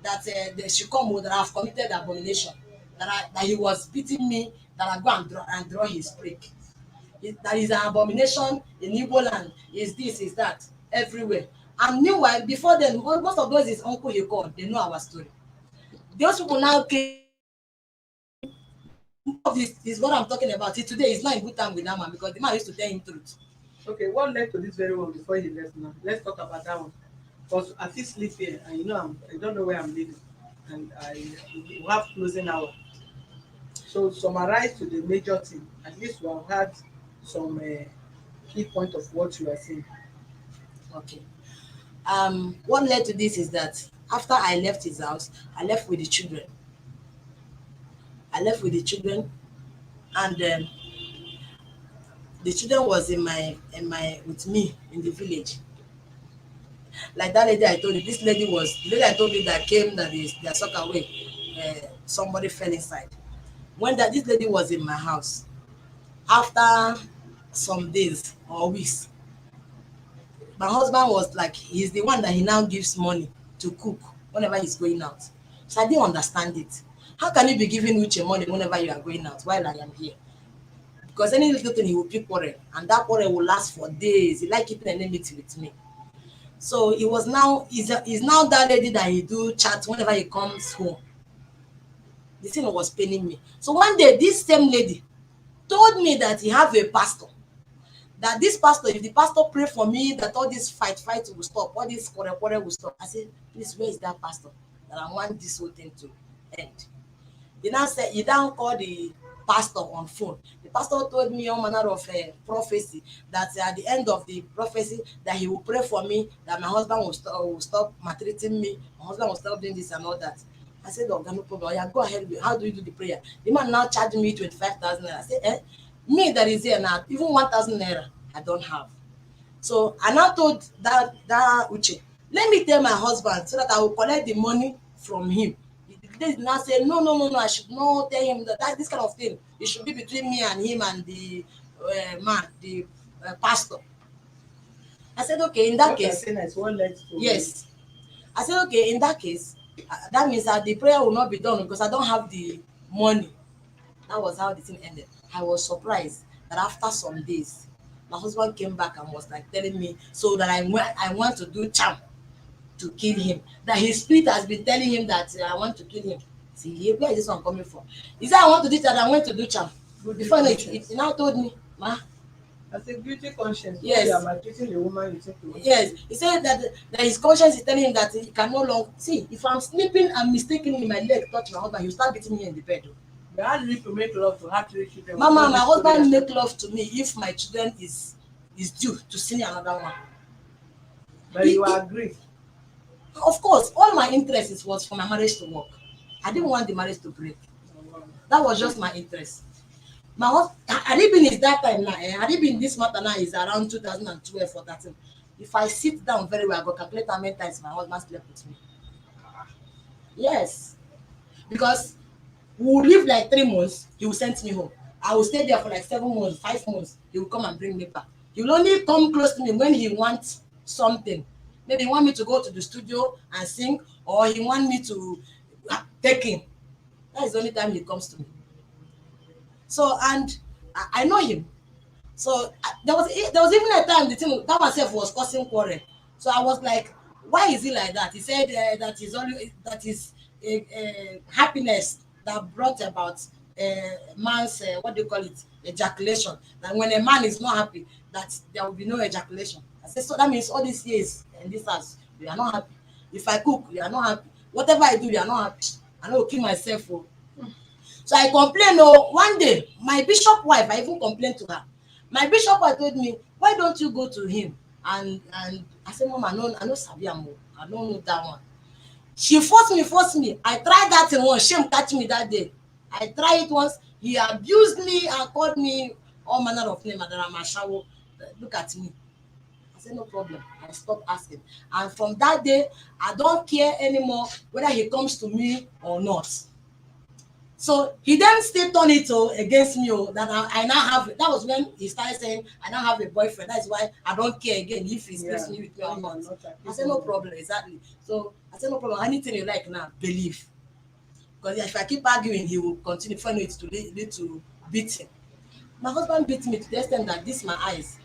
that they should come that I have committed abomination, that he was beating me, that I go and draw his prick. That is an abomination in Igbo land. Is this, is that, everywhere. And meanwhile, before then, most of those his uncle he called, they know our story. Those people now came. Of this is what I'm talking about. See, today is not a good time with that man because the man used to tell him truth. Okay, what led to this very one before he left now? Let's talk about that one. Because I feel sleep here and I don't know where I'm living. And we have closing hour. So summarize to the major thing. At least we have had some key point of what you are saying. Okay. What led to this is that after I left his house, I left with the children. And the children was in my with me in the village. Like that lady I told you, this lady was the lady I told you that came that is their soccer away. Somebody fell inside. When that this lady was in my house, after some days or weeks, my husband was like, he's the one that he now gives money to cook whenever he's going out. So I didn't understand it. How can you be giving Uche money whenever you are going out while I am here? Because any little thing he will pick quarrel, and that quarrel will last for days. He like keeping enmity with me. So he was now he's now that lady that he do chat whenever he comes home. The thing was paining me. So one day this same lady told me that he have a pastor. That this pastor, if the pastor pray for me, that all this fight will stop, all this quarrel will stop. I said, please, where is that pastor? That I want this whole thing to end. He now said, he now called the pastor on phone. The pastor told me all manner of prophecy, that at the end of the prophecy, that he will pray for me, that my husband will stop maltreating me, my husband will stop doing this and all that. I said, oh, no problem. Yeah, go ahead. How do you do the prayer? The man now charged me 25,000 naira. I said, me that is here now, even 1,000 naira, I don't have. So I now told that Uche, let me tell my husband so that I will collect the money from him. They now say, no, I should not tell him that this kind of thing. It should be between me and him and the man, the pastor. I said, okay, in that case, yes. I said, okay, in that case, that means that the prayer will not be done because I don't have the money. That was how the thing ended. I was surprised that after some days, my husband came back and was like telling me so that I want to do charm to kill him. That his spirit has been telling him that I want to kill him. See, where is this one coming from? He said I want to do that. I went to do charm. Before it now told me, ma. As a guilty conscience. Yes. You are maltreating the woman you think you want. Yes. He said that his conscience is telling him that he can no longer see. If I'm sleeping and mistakenly my leg touch my husband, he'll start beating me in the bed. But how do you to make love to have 3 children? Mama, my husband make love to me if my children is due to see another one. But you agree? Of course, all my interest was for my marriage to work. I didn't want the marriage to break. That was just my interest. My husband, had it been is that time now, had it been this matter now is around 2012 or 13. If I sit down very well, I go calculate how many times my husband slept with me. Yes. Because we will live like 3 months, he will send me home. I will stay there for like 7 months, 5 months. He will come and bring me back. He will only come close to me when he wants something. Maybe he want me to go to the studio and sing, or he want me to take him. That is the only time he comes to me. So, and I know him. So there was even a time the thing that myself was causing quarrel. So I was like, why is he like that? He said that is happiness that brought about man's what do you call it, ejaculation. That when a man is not happy, that there will be no ejaculation. I said, so that means all these years in this house, we are not happy. If I cook, we are not happy. Whatever I do, we are not happy. I know kill myself. Oh. So I complained. Oh, one day, my bishop wife, I even complained to her. My bishop wife told me, why don't you go to him? And I said, Mama, I know Sabiamo. I don't know that one. She forced me. I tried that thing once. Shame catch me that day. I tried it once. He abused me and called me all manner of name. And then I'm a shower. Look at me. I said, no problem. I stopped asking. And from that day, I don't care anymore whether he comes to me or not. So he then still turned it against me. That I now have. That was when he started saying, I now have a boyfriend. That's why I don't care again if he's facing me with me or not. I said, no problem. Exactly. So I said, no problem. Anything you like now, believe. Because if I keep arguing, he will continue. Before I know it to lead to beating. My husband beat me to the extent that this my eyes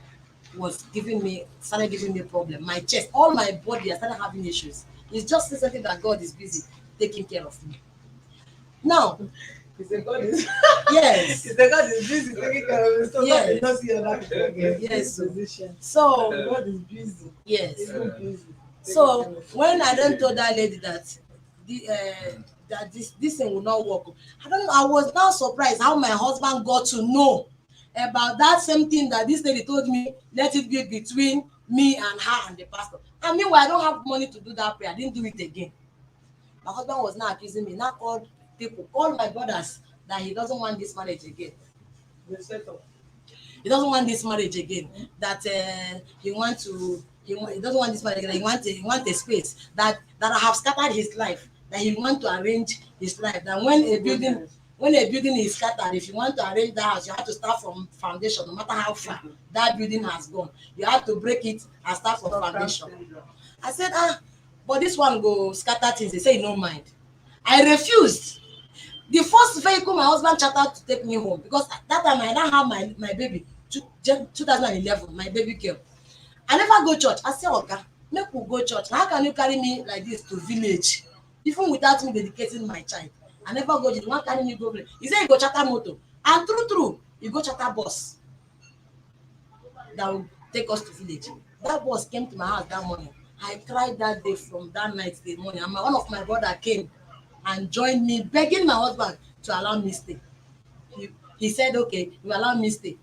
started giving me a problem. My chest, all my body, I started having issues. It's just something that God is busy taking care of me. Now, He said God is yes. he said God is busy taking care of him. So Yes. God did not see other people again. Yes. Position. So God is busy. yes. He's not busy. So when I then told that lady that this thing will not work, I don't know. I was now surprised how my husband got to know about that same thing that this lady told me. Let it be between me and her and the pastor. And meanwhile, I don't have money to do that prayer. I didn't do it again. My husband was now accusing me. Now called my brothers that he doesn't want this marriage again. The setup. He doesn't want this marriage again. That he doesn't want this marriage again. He wants a space that I have scattered his life. That he want to arrange his life. That when a building is scattered, if you want to arrange the house, you have to start from foundation. No matter how far that building has gone, you have to break it and start from foundation. I said, but this one go scatter things. They say no mind. I refused. The first vehicle my husband chartered to take me home, because that time I now have my baby, 2011, my baby girl. I never go church. I say, okay, make we go church. How can you carry me like this to village, even without me dedicating my child? I never go. You want carry me go village? He said he go charter motor, and true, he go charter bus that will take us to village. That bus came to my house that morning. I cried that day from that night till morning. And one of my brother came and joined me, begging my husband to allow me stay. He said, okay, you allow me stay.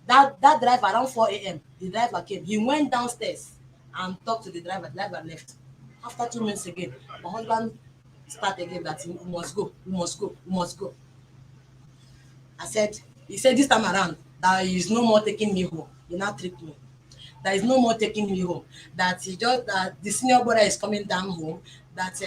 That driver around 4 a.m., the driver came. He went downstairs and talked to the driver. The driver left. After 2 minutes again, my husband started again that we must go, we must go, we must go. He said this time around, that he is no more taking me home. He now tricked me. That is no more taking me home. That the senior brother is coming down home. That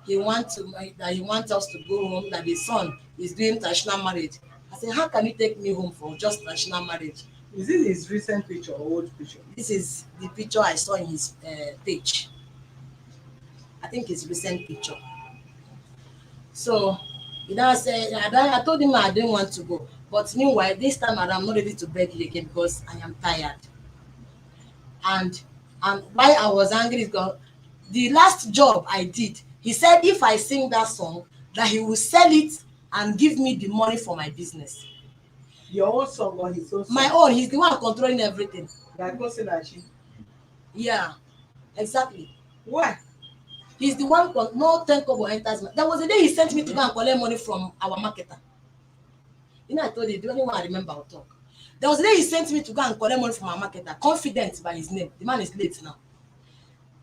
he wants us to go home. That the son is doing traditional marriage. I said, how can you take me home for just traditional marriage? Is it his recent picture or old picture? This is the picture I saw in his page. I think it's recent picture. So he now said, I told him I didn't want to go. But meanwhile, this time around, I'm not ready to beg you again because I am tired. And why I was angry is the last job I did, he said if I sing that song, that he will sell it and give me the money for my business. Your own song or his own song? My own. He's the one controlling everything. Like Osinachi. Yeah, exactly. Why? He's the one, no 10 kobo enters. There was a day he sent me to go and collect money from our marketer. You know, I told you, the only one I remember I'll talk. There was a day he sent me to go and collect money from our marketer, confident by his name. The man is late now.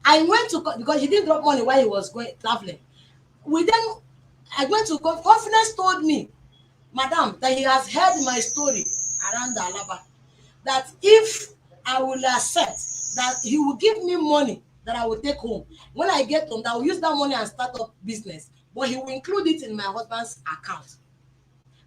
I went to, because he didn't drop money while he was going traveling. I went to, confidence told me, madam, that he has heard my story around the Alaba. That if I will accept, that he will give me money that I will take home. When I get home, that I will use that money and start up business. But he will include it in my husband's account.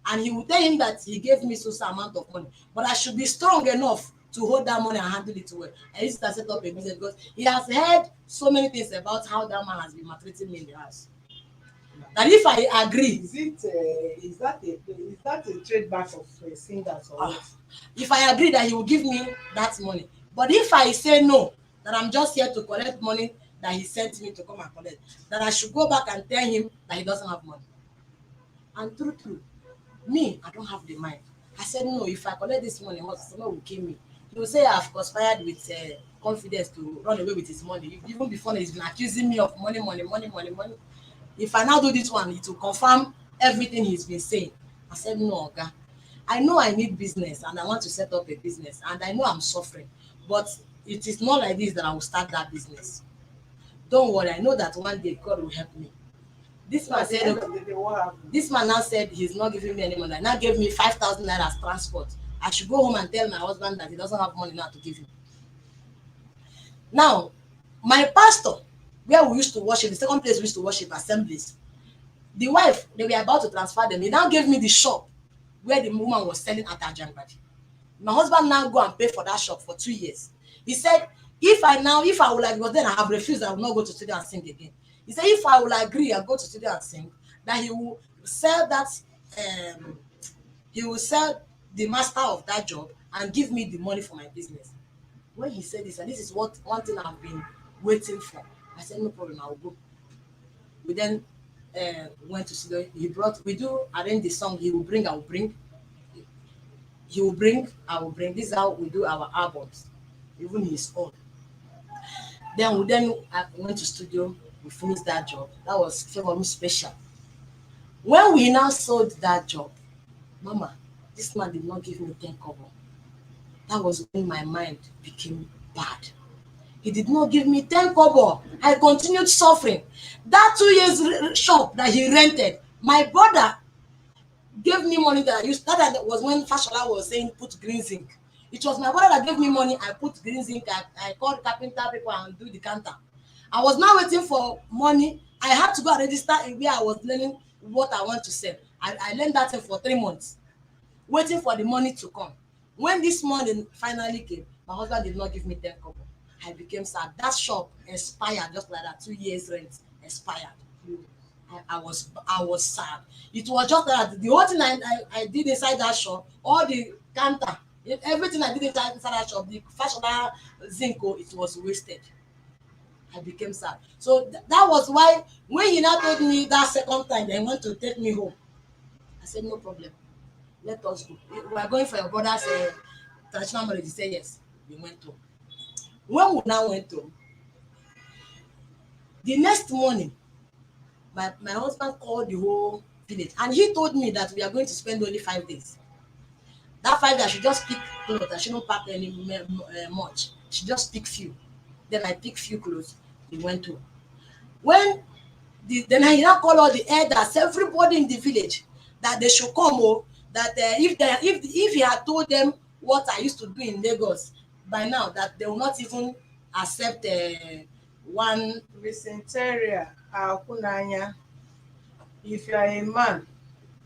And he will tell him that he gave me so amount of money. But I should be strong enough to hold that money and handle it well. I used to set up a business because he has heard so many things about how that man has been maltreating me in the house. That if I agree, is that a trademark of singers or what? If I agree that he will give me that money, but if I say no, that I'm just here to collect money that he sent me to come and collect, that I should go back and tell him that he doesn't have money. And true, me, I don't have the mind. I said no. If I collect this money, someone will kill me. He will say I've conspired with confidence to run away with his money. Even before he's been accusing me of money. If I now do this one, it will confirm everything he's been saying. I said, no, Oga. I know I need business and I want to set up a business and I know I'm suffering, but it is not like this that I will start that business. don't worry, I know that one day God will help me. This So man at the said, end of the day, what happened? this man now said he's not giving me any money. Now gave me 5,000 naira as transport. I should go home and tell my husband that he doesn't have money now to give him. Now, my pastor, where we used to worship, the second place we used to worship, Assemblies, the wife, they were about to transfer them. He now gave me the shop where the woman was selling at Ajangbadi. My husband now go and pay for that shop for 2 years. He said, if I will like, because then I have refused, I will not go to studio and sing again. He said, if I will agree and go to studio and sing, that he will sell that, um, he will sell the master of that job and give me the money for my business. When he said this, and this is what one thing I've been waiting for, I said, no problem, I will go. We then went to studio. We do arrange the song. He will bring, I will bring. He will bring, I will bring. This is how we do our albums, even his own. Then I went to studio. We finished that job. That was for me special. When we now sold that job, Mama, this man did not give me 10 kobo. That was when my mind became bad. He did not give me 10 kobo. I continued suffering. That 2 years shop that he rented, my brother gave me money that I used. That was when Fashola was saying put green zinc. It was my brother that gave me money. I put green zinc. I called carpenter people and do the counter. I was now waiting for money. I had to go and register where I was learning what I want to sell. I learned that thing for 3 months, waiting for the money to come. When this money finally came, my husband did not give me 10 kobo. I became sad. That shop expired just like that. 2 years rent expired. I was sad. It was just that the whole thing I did inside that shop, all the counter, everything I did inside that shop, the fashionable zinco, it was wasted. I became sad. So that was why when he now told me that second time they want to take me home, I said no problem. Let us go. We are going for your brother's traditional marriage. He said yes. We went to. When we now went to, the next morning, my husband called the whole village and he told me that we are going to spend only 5 days. That 5 days I should just pick clothes. I shouldn't pack any much. I should just pick few. Then I pick few clothes. We went to. When then I now call all the elders, everybody in the village, that they should come. Oh, that if he had told them what I used to do in Lagos, by now that they will not even accept one. Vicenteria, Akunanya, if you are a man,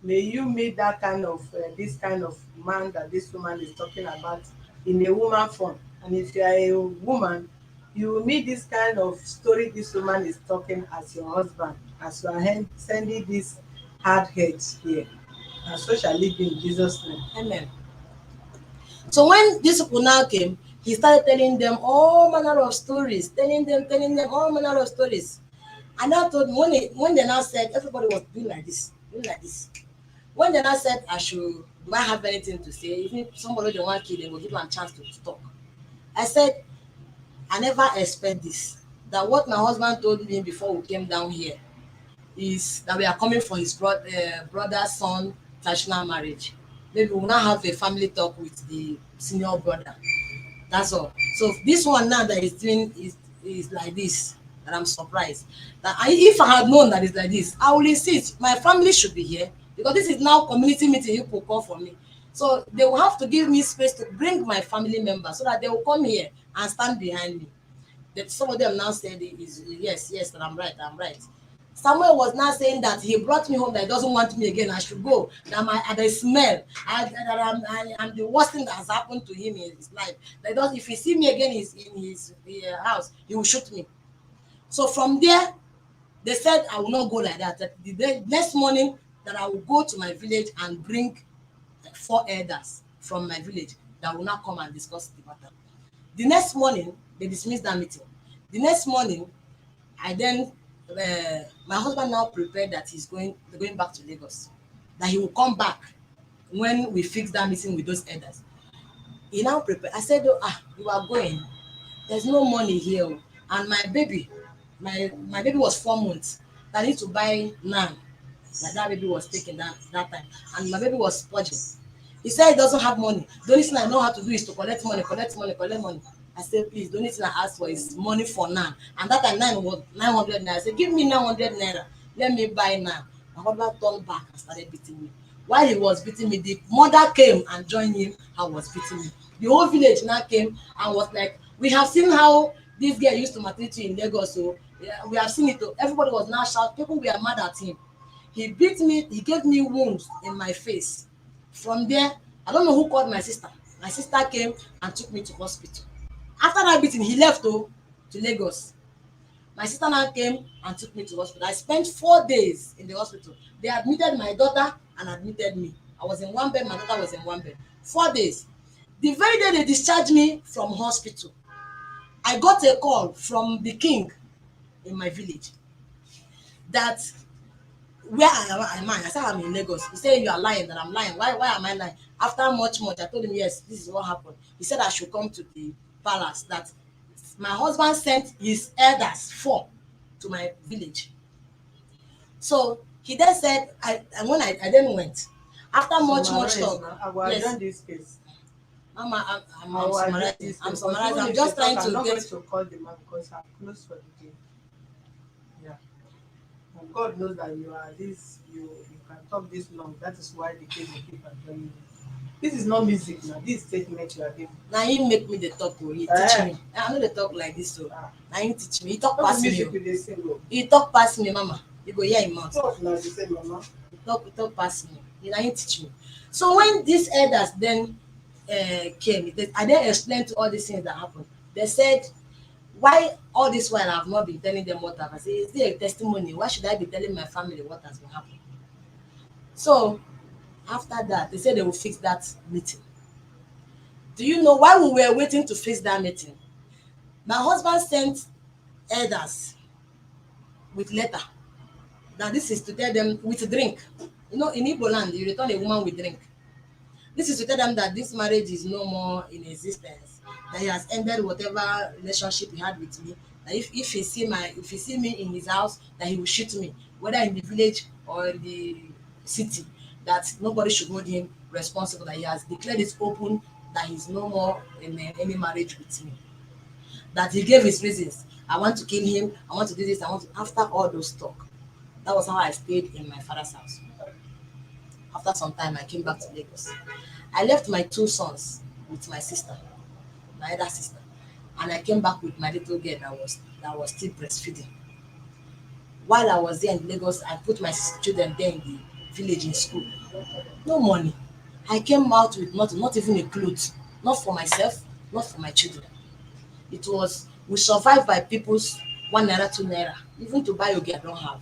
may you meet that kind of this kind of man that this woman is talking about in a woman form. And if you are a woman, you will meet this kind of story this woman is talking as your husband, as you are sending this hard heads here. And so shall it be in Jesus' name. Amen. So when these people now came, he started telling them all manner of stories, telling them all manner of stories. And I told when they now said everybody was doing like this, doing like this. When they now said do I have anything to say? Even if somebody they want to kill, they will give them a chance to talk. I said, I never expect this. That what my husband told me before we came down here is that we are coming for his brother's son traditional marriage. Maybe we will now have a family talk with the senior brother. That's all. So this one now that he's doing is like this, that I'm surprised. That if I had known that it's like this, I will insist. My family should be here because this is now community meeting. People call for me, so they will have to give me space to bring my family members so that they will come here and stand behind me. That some of them now said is yes, that I'm right. Samuel was now saying that he brought me home, that he doesn't want me again. I should go. That the smell, I'm the worst thing that has happened to him in his life. That if he see me again in his house, he will shoot me. So from there, they said I will not go like that. That the next morning that I will go to my village and bring 4 elders from my village that will not come and discuss the matter. The next morning, they dismissed that meeting. The next morning, I then my husband now prepared that they're going back to Lagos, that he will come back when we fix that meeting with those elders. He now prepared. I said, oh, you are going. There's no money here. And my baby was 4 months. I need to buy naan. That baby was taking that time. And my baby was purging. He said he doesn't have money. The only thing I know how to do is to collect money. I said, please, the only thing I ask for is money for now. And that time nine was 900 naira. I said, give me 900 naira. Let me buy now. My husband turned back and started beating me. While he was beating me, the mother came and joined him and was beating me. The whole village now came and was like, we have seen how this girl used to maltreat you in Lagos. So yeah, we have seen it. Everybody was now shouting. People were mad at him. He beat me. He gave me wounds in my face. From there, I don't know who called my sister. My sister came and took me to hospital. After that beating, he left to Lagos. My sister now came and took me to hospital. I spent 4 days in the hospital. They admitted my daughter and admitted me. I was in one bed, my daughter was in one bed. 4 days. The very day they discharged me from hospital, I got a call from the king in my village that where am I? I said I'm in Lagos. He said you are lying, that I'm lying. Why am I lying? After much, I told him yes, this is what happened. He said I should come to the palace, that my husband sent his elders four to my village. So he then said, and when I then went. After much Summarize talk, now. I will yes, adjourn this case. Mama, I I'm will adjourn summarizing. this I'm case. But summarizing. even I'm if you just talk, trying I'm to not going get. to call the man because I'm close for the day. Yeah. And God knows that you are this, you can talk this long. That is why the case will keep adjourning you. This is not music now. This statement you are giving. Now he make me the talk. Oh, he teach Eh, me. I know the talk like this. So ah, now he teach me. He talk not the past me. music Oh. with the sing. Oh. He talk past me, Mama. You go hear him mouth. Talk now, the same mama. He talk pass me. He na him teach me. So when these elders then came, I then explained to all these things that happened. They said, why all this while I have not been telling them what happened? I say, is there a testimony? Why should I be telling my family what has been happening? So after that, they said they will fix that meeting. Do you know why we were waiting to fix that meeting? My husband sent elders with letter that this is to tell them with drink. You know, in Igbo land, you return a woman with drink. This is to tell them that this marriage is no more in existence, that he has ended whatever relationship he had with me. That if he see me in his house, that he will shoot me, whether in the village or in the city. That nobody should hold him responsible. That he has declared it open that he's no more in any marriage with me. That he gave his reasons. I want to kill him. I want to do this. I want to. After all those talk, that was how I stayed in my father's house. After some time, I came back to Lagos. I left my two sons with my sister, my elder sister, and I came back with my little girl that was still breastfeeding. While I was there in Lagos, I put my children there in the village in school. No money. I came out with nothing, not even a cloth, not for myself, not for my children. It was we survived by people's 1 naira, 2 naira. Even to buy ogi, I don't have.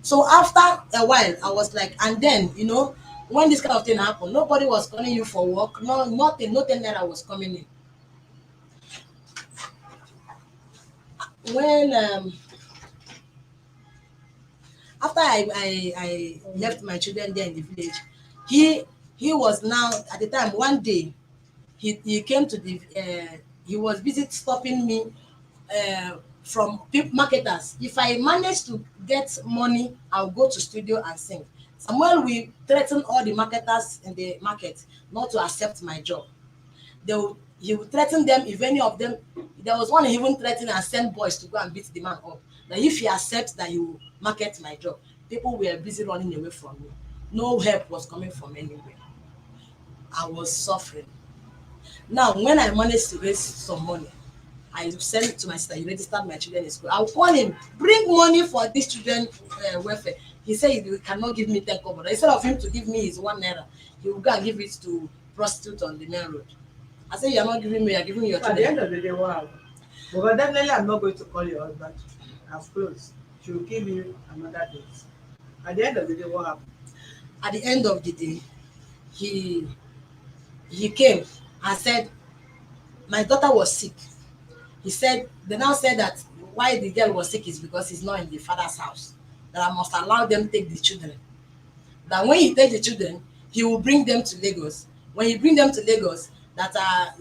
So after a while, I was like, and then when this kind of thing happened, nobody was calling you for work. No, nothing, no 10 naira was coming in. When after I left my children there in the village, he he was now at the time one day he came to the he was busy stopping me from marketers. If I manage to get money, I'll go to studio and sing. Samuel will threaten all the marketers in the market not to accept my job. He will threaten them. If any of them, there was one he even threatened and sent boys to go and beat the man up. That if he accepts that he will market my job, people were busy running away from me. No help was coming from anywhere. I was suffering. Now, when I managed to raise some money, I sent it to my sister. He registered my children in school. I'll call him, bring money for this children welfare. He said he cannot give me 10 kobo. Instead of him to give me his 1 naira, he will go and give it to prostitute on the main road. I said, you're not giving me, you're giving your So at the children. end of the day, what happened? But definitely, I'm not going to call your husband. I've closed. She will give you another date. At the end of the day, what happened? At the end of the day, he he came and said, my daughter was sick. He said, they now said that why the girl was sick is because he's not in the father's house. That I must allow them take the children. That when he take the children, he will bring them to Lagos. When he bring them to Lagos, I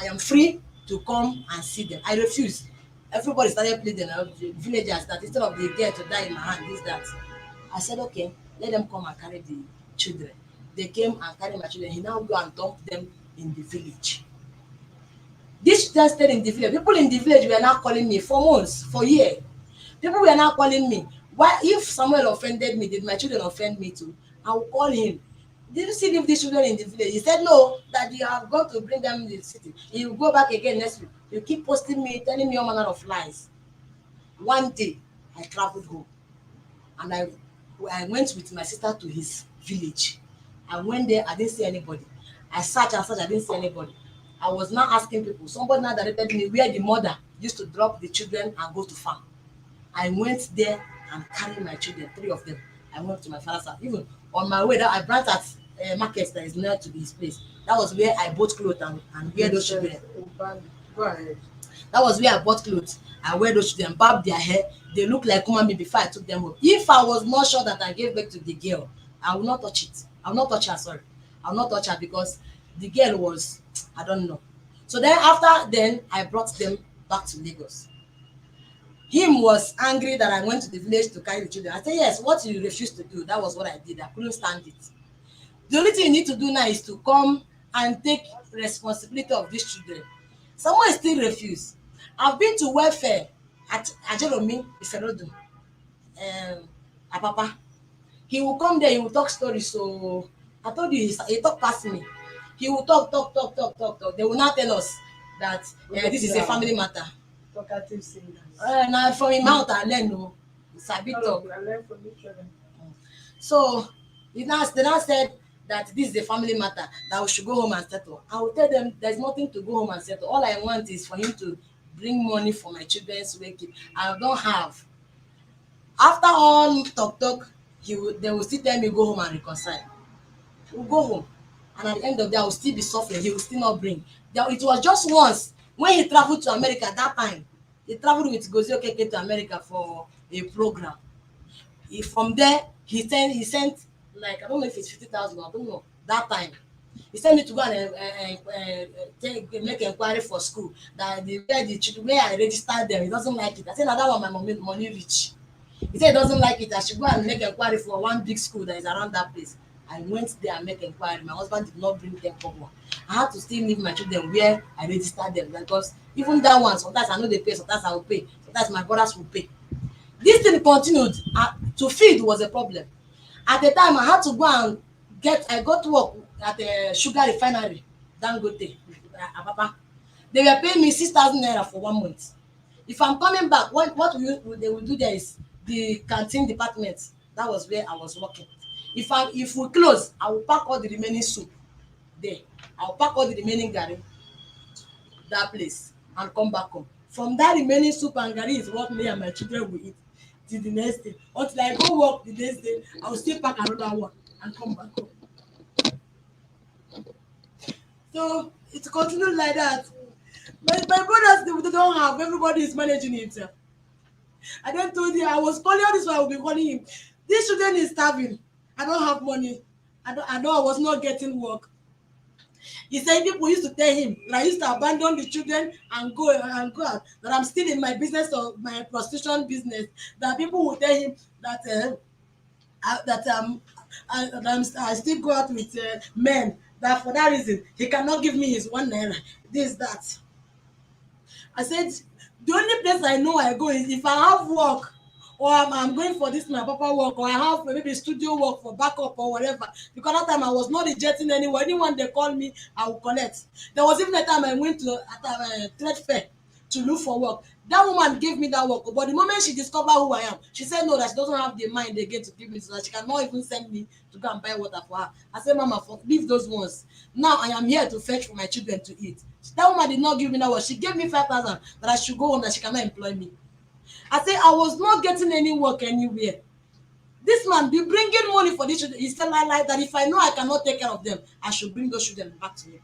am free to come and see them. I refuse. Everybody started pleading, the villagers, that instead of the girl to die in my hand, this, that. I said, okay, let them come and carry the children. They came and carry my children. He now go and dump them in the village. This children stayed in the village. People in the village were now calling me for months, for years. People were now calling me. Why, if Samuel offended me, did my children offend me too? I will call him. Did you see these children in the village? He said, no, that you have got to bring them in the city. He will go back again next week. You keep posting me, telling me all manner of lies. One day, I traveled home and I went with my sister to his village. I went there, I didn't see anybody. I searched and searched, I didn't see anybody. I was now asking people. Somebody now directed me where the mother used to drop the children and go to farm. I went there and carried my children, three of them. I went to my father's house. Even on my way, that I branched at market that is near to his place. That was where I bought clothes and wear those children. Go ahead. That was where I bought clothes. I wear those children, barb their hair. They look like human being before I took them home. If I was not sure that I gave birth to the girl, I will not touch it. I will not touch her, sorry. I will not touch her because the girl was, I don't know. So then after then, I brought them back to Lagos. Him was angry that I went to the village to carry the children. I said, yes, what you refused to do, that was what I did. I couldn't stand it. The only thing you need to do now is to come and take responsibility of these children. Someone still refuse. I've been to welfare at Ajeromi, Iferodu, Apapa. He will come there, he will talk stories. So I told you, he talk past me. He will talk. They will not tell us that this is a family matter. Talkative singers. Now from him mouth I learn no. Sabi talk. I learn from each other. So they now said that this is a family matter, that we should go home and settle. I will tell them there's nothing to go home and settle. All I want is for him to bring money for my children's waking. I don't have. After all talk, they will still tell me go home and reconcile. We'll go home. And at the end of the day, I will still be suffering. He will still not bring. It was just once when he traveled to America that time. He traveled with Gozi Okeke to America for a program. From there, he sent like, I don't know if it's 50,000, I don't know, that time. He sent me to go and make inquiry for school. That where the children, where I registered them, he doesn't like it. I said, now that one, my money rich. He said he doesn't like it. I should go and make inquiry for one big school that is around that place. I went there and make inquiry. My husband did not bring them cover. I had to still leave my children where I registered them because even that one, sometimes I know they pay, sometimes I will pay, sometimes my brothers will pay. This thing continued. To feed was a problem. At the time, I had to go and I got work at a sugar refinery, Dangote, Apapa. They were paying me 6,000 naira for 1 month. If I'm coming back, what they will do there is the canteen department. That was where I was working. If we close, I will pack all the remaining soup there. I will pack all the remaining garri that place and come back home. From that remaining soup and garri is what me and my children will eat till the next day. Until I go work the next day, I will still pack another one and come back home. So it continued like that. My brothers, they don't have. Everybody is managing himself. I then told you I was calling all this while I will be calling him. This student is starving. I don't have money. I know I was not getting work. He said people used to tell him that I used to abandon the children and go out. That I'm still in my business or my prostitution business. That people will tell him that I still go out with men. That for that reason he cannot give me his 1 naira. This that. I said, the only place I know I go is if I have work or I'm going for this my papa work or I have maybe studio work for backup or whatever. Because that time I was not rejecting anyone. Anyone they call me, I will collect. There was even a time I went to trade fair to look for work. That woman gave me that work. But the moment she discovered who I am, she said no, that she doesn't have the mind again to give me, so that she cannot even send me to go and buy water for her. I said, Mama, leave those ones. Now I am here to fetch for my children to eat. That woman did not give me that work. She gave me 5,000 that I should go home, that she cannot employ me. I said I was not getting any work anywhere. This man be bringing money for these children. He said like that if I know I cannot take care of them, I should bring those children back to me.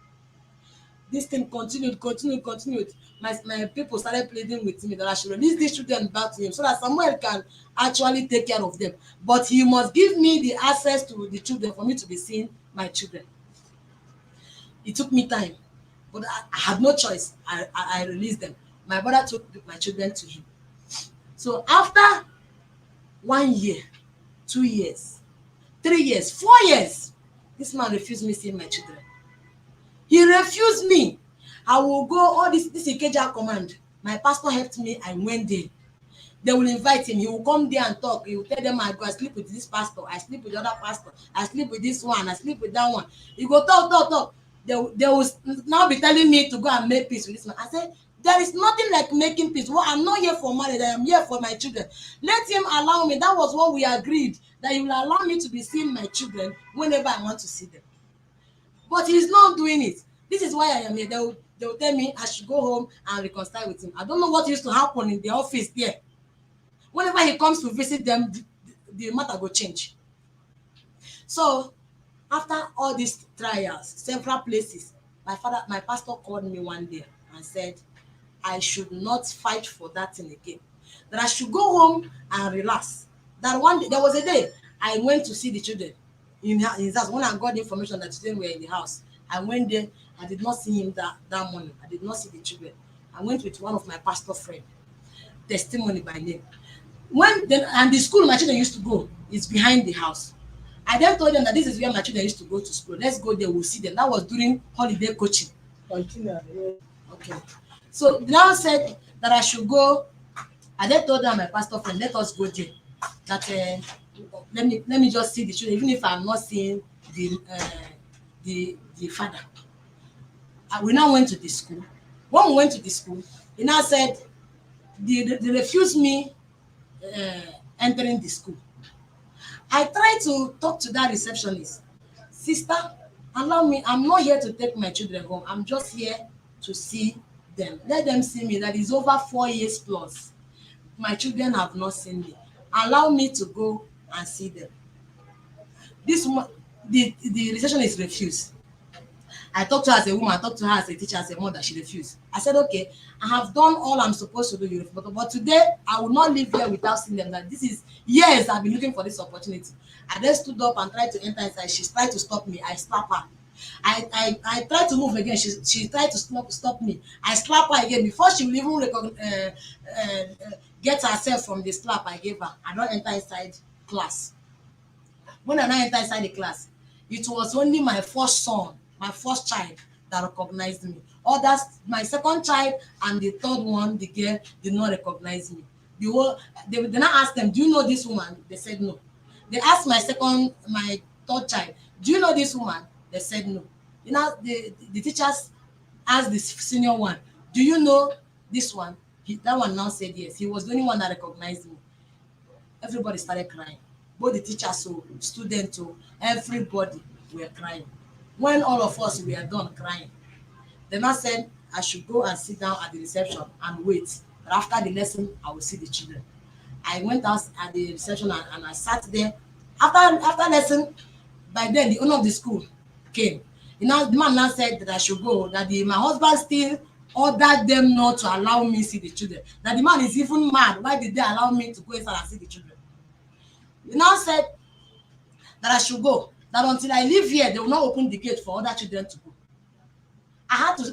This thing continued. My people started pleading with me that I should release these children back to him so that Samuel can actually take care of them. But he must give me the access to the children for me to be seeing my children. It took me time, but I had no choice. I released them. My brother took my children to him. So after 1 year, 2 years, 3 years, 4 years, this man refused me seeing my children. He refused me. I will go all this Ikeja command. My pastor helped me. I went there. They will invite him. He will come there and talk. He will tell them, I go, I sleep with this pastor. I sleep with the other pastor. I sleep with this one. I sleep with that one. He go talk. They will now be telling me to go and make peace with this man. I said, there is nothing like making peace. Well, I'm not here for marriage. I am here for my children. Let him allow me. That was what we agreed, that he will allow me to be seeing my children whenever I want to see them. But he's not doing it. This is why I am here. They will tell me I should go home and reconcile with him. I don't know what used to happen in the office there. Whenever he comes to visit them, the matter will change. So after all these trials, several places, my pastor called me one day and said I should not fight for that thing again. That I should go home and relax. That one day, there was a day I went to see the children in his house. When I got the information that the children were in the house, I went there. I did not see him that morning. I did not see the children. I went with one of my pastor friend, testimony by name. And the school my children used to go is behind the house. I then told them that this is where my children used to go to school. Let's go there, we'll see them. That was during holiday coaching. Continue. Yeah. Okay. So they now said that I should go. I then told them, my pastor friend, let us go there. That let me just see the children, even if I'm not seeing the father. We now went to the school. When we went to the school, he now said they refused me entering the school. I tried to talk to that receptionist. Sister, allow me. I'm not here to take my children home. I'm just here to see them. Let them see me. That is over 4 years plus. My children have not seen me. Allow me to go and see them. The receptionist refused. I talked to her as a woman, I talked to her as a teacher, as a mother, she refused. I said, okay, I have done all I'm supposed to do, but today I will not live here without seeing them. That this is years I've been looking for this opportunity. I then stood up and tried to enter inside. She tried to stop me. I slapped her. I tried to move again. She tried to stop me. I slapped her again. Before she will even get herself from the slap I gave her, I don't enter inside class. When I now enter inside the class, it was only my first son, my first child, that recognized me. Others, my second child and the third one, the girl, did not recognize me. They now asked them, do you know this woman? They said no. They asked my third child, do you know this woman? They said no. You know, the teachers asked the senior one, do you know this one? That one now said yes. He was the only one that recognized me. Everybody started crying. Both the teachers, students, everybody were crying. When all of us were done crying, they now said I should go and sit down at the reception and wait. But after the lesson, I will see the children. I went out at the reception and I sat there. After lesson, by then the owner of the school came. The man now said that I should go, that my husband still ordered them not to allow me see the children. That the man is even mad. Why did they allow me to go inside and see the children? He now said that I should go, that until I leave here, they will not open the gate for other children to go.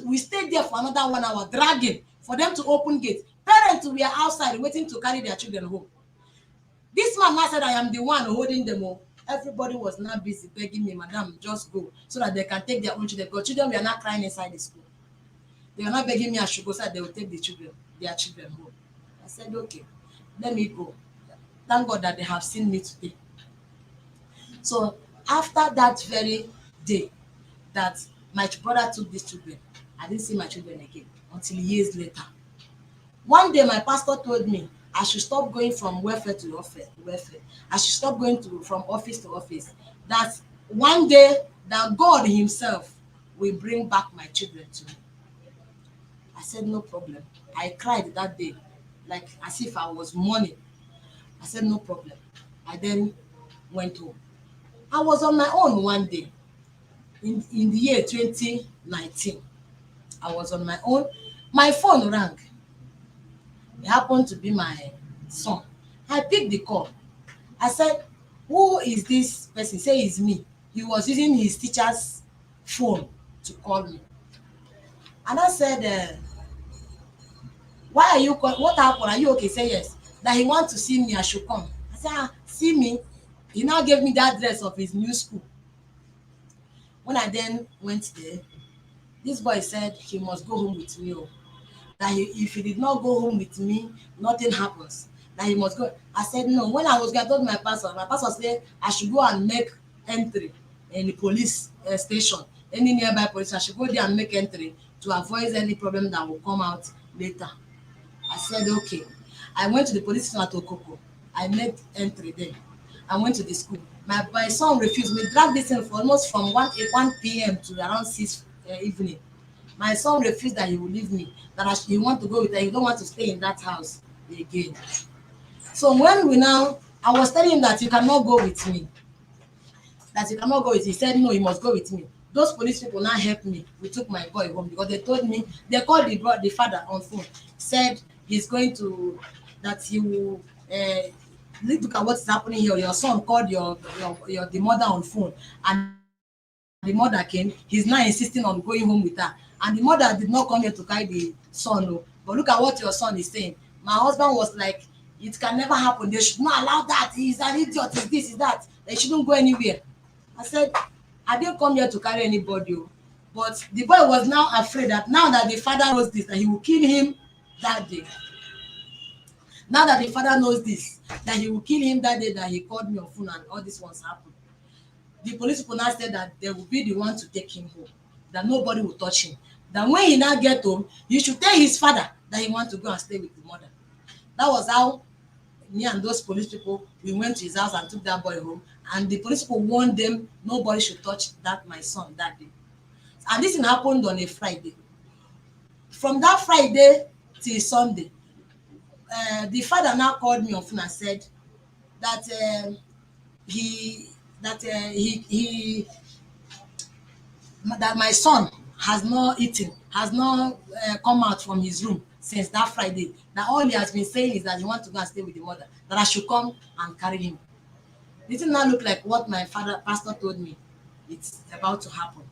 We stayed there for another 1 hour, dragging for them to open gate. Parents were outside waiting to carry their children home. This man now said, I am the one holding them all. Everybody was now busy begging me, madam, just go, so that they can take their own children. Because children were not crying inside the school. They were not begging me I should go, so that they will take their children home. I said, okay, let me go. Thank God that they have seen me today. So after that very day that my brother took these children, I didn't see my children again until years later. One day my pastor told me I should stop going from welfare to welfare. I should stop going from office to office. That one day that God himself will bring back my children to me. I said, no problem. I cried that day, like as if I was mourning. I said, no problem. I then went home. I was on my own one day in the year 2019. I was on my own. My phone rang. It happened to be my son. I picked the call. I said, who is this person? Say it's me. He was using his teacher's phone to call me. And I said, why are you calling? What happened? Are you okay? Say yes. That he wants to see me, I should come. I said, see me. He now gave me the address of his new school. When I then went there, This boy said he must go home with me. Oh. That if he did not go home with me, nothing happens. That he must go. I said no. When I was going, I told my pastor said I should go and make entry in the police station, any nearby police. I should go there and make entry to avoid any problem that will come out later. I said okay. I went to the police station at Okoko. I made entry there. I went to the school. My son refused. We dragged this in for almost from 1 p.m. to around 6 evening. My son refused that he would leave me, that he want to go with her. He don't want to stay in that house again. So when I was telling him that you cannot go with me, that you cannot go with me. He said no, he must go with me. Those police people now helped me. We took my boy home because they told me, they called the father on phone, said he's going to, that he will, look at what's happening here. Your son called your the mother on phone, and the mother came. He's now insisting on going home with her. And the mother did not come here to carry the son. Oh. But look at what your son is saying. My husband was like, it can never happen. They should not allow that. He's an idiot. Is this, is that. They shouldn't go anywhere. I said, I didn't come here to carry anybody. Oh. But the boy was now afraid that now that the father knows this, that he will kill him that day. Now that the father knows this, that he will kill him that day that he called me on phone and all this ones happened. The police people now said that they will be the one to take him home, that nobody will touch him. That when he now get home, he should tell his father that he want to go and stay with the mother. That was how me and those police people, we went to his house and took that boy home. And the police people warned them nobody should touch that my son that day. And this thing happened on a Friday. From that Friday till Sunday, the father now called me on phone and said that he he that my son has not eaten, has not come out from his room since that Friday. That all he has been saying is that he wants to go and stay with the mother. That I should come and carry him. It did not look like what my pastor told me. It's about to happen.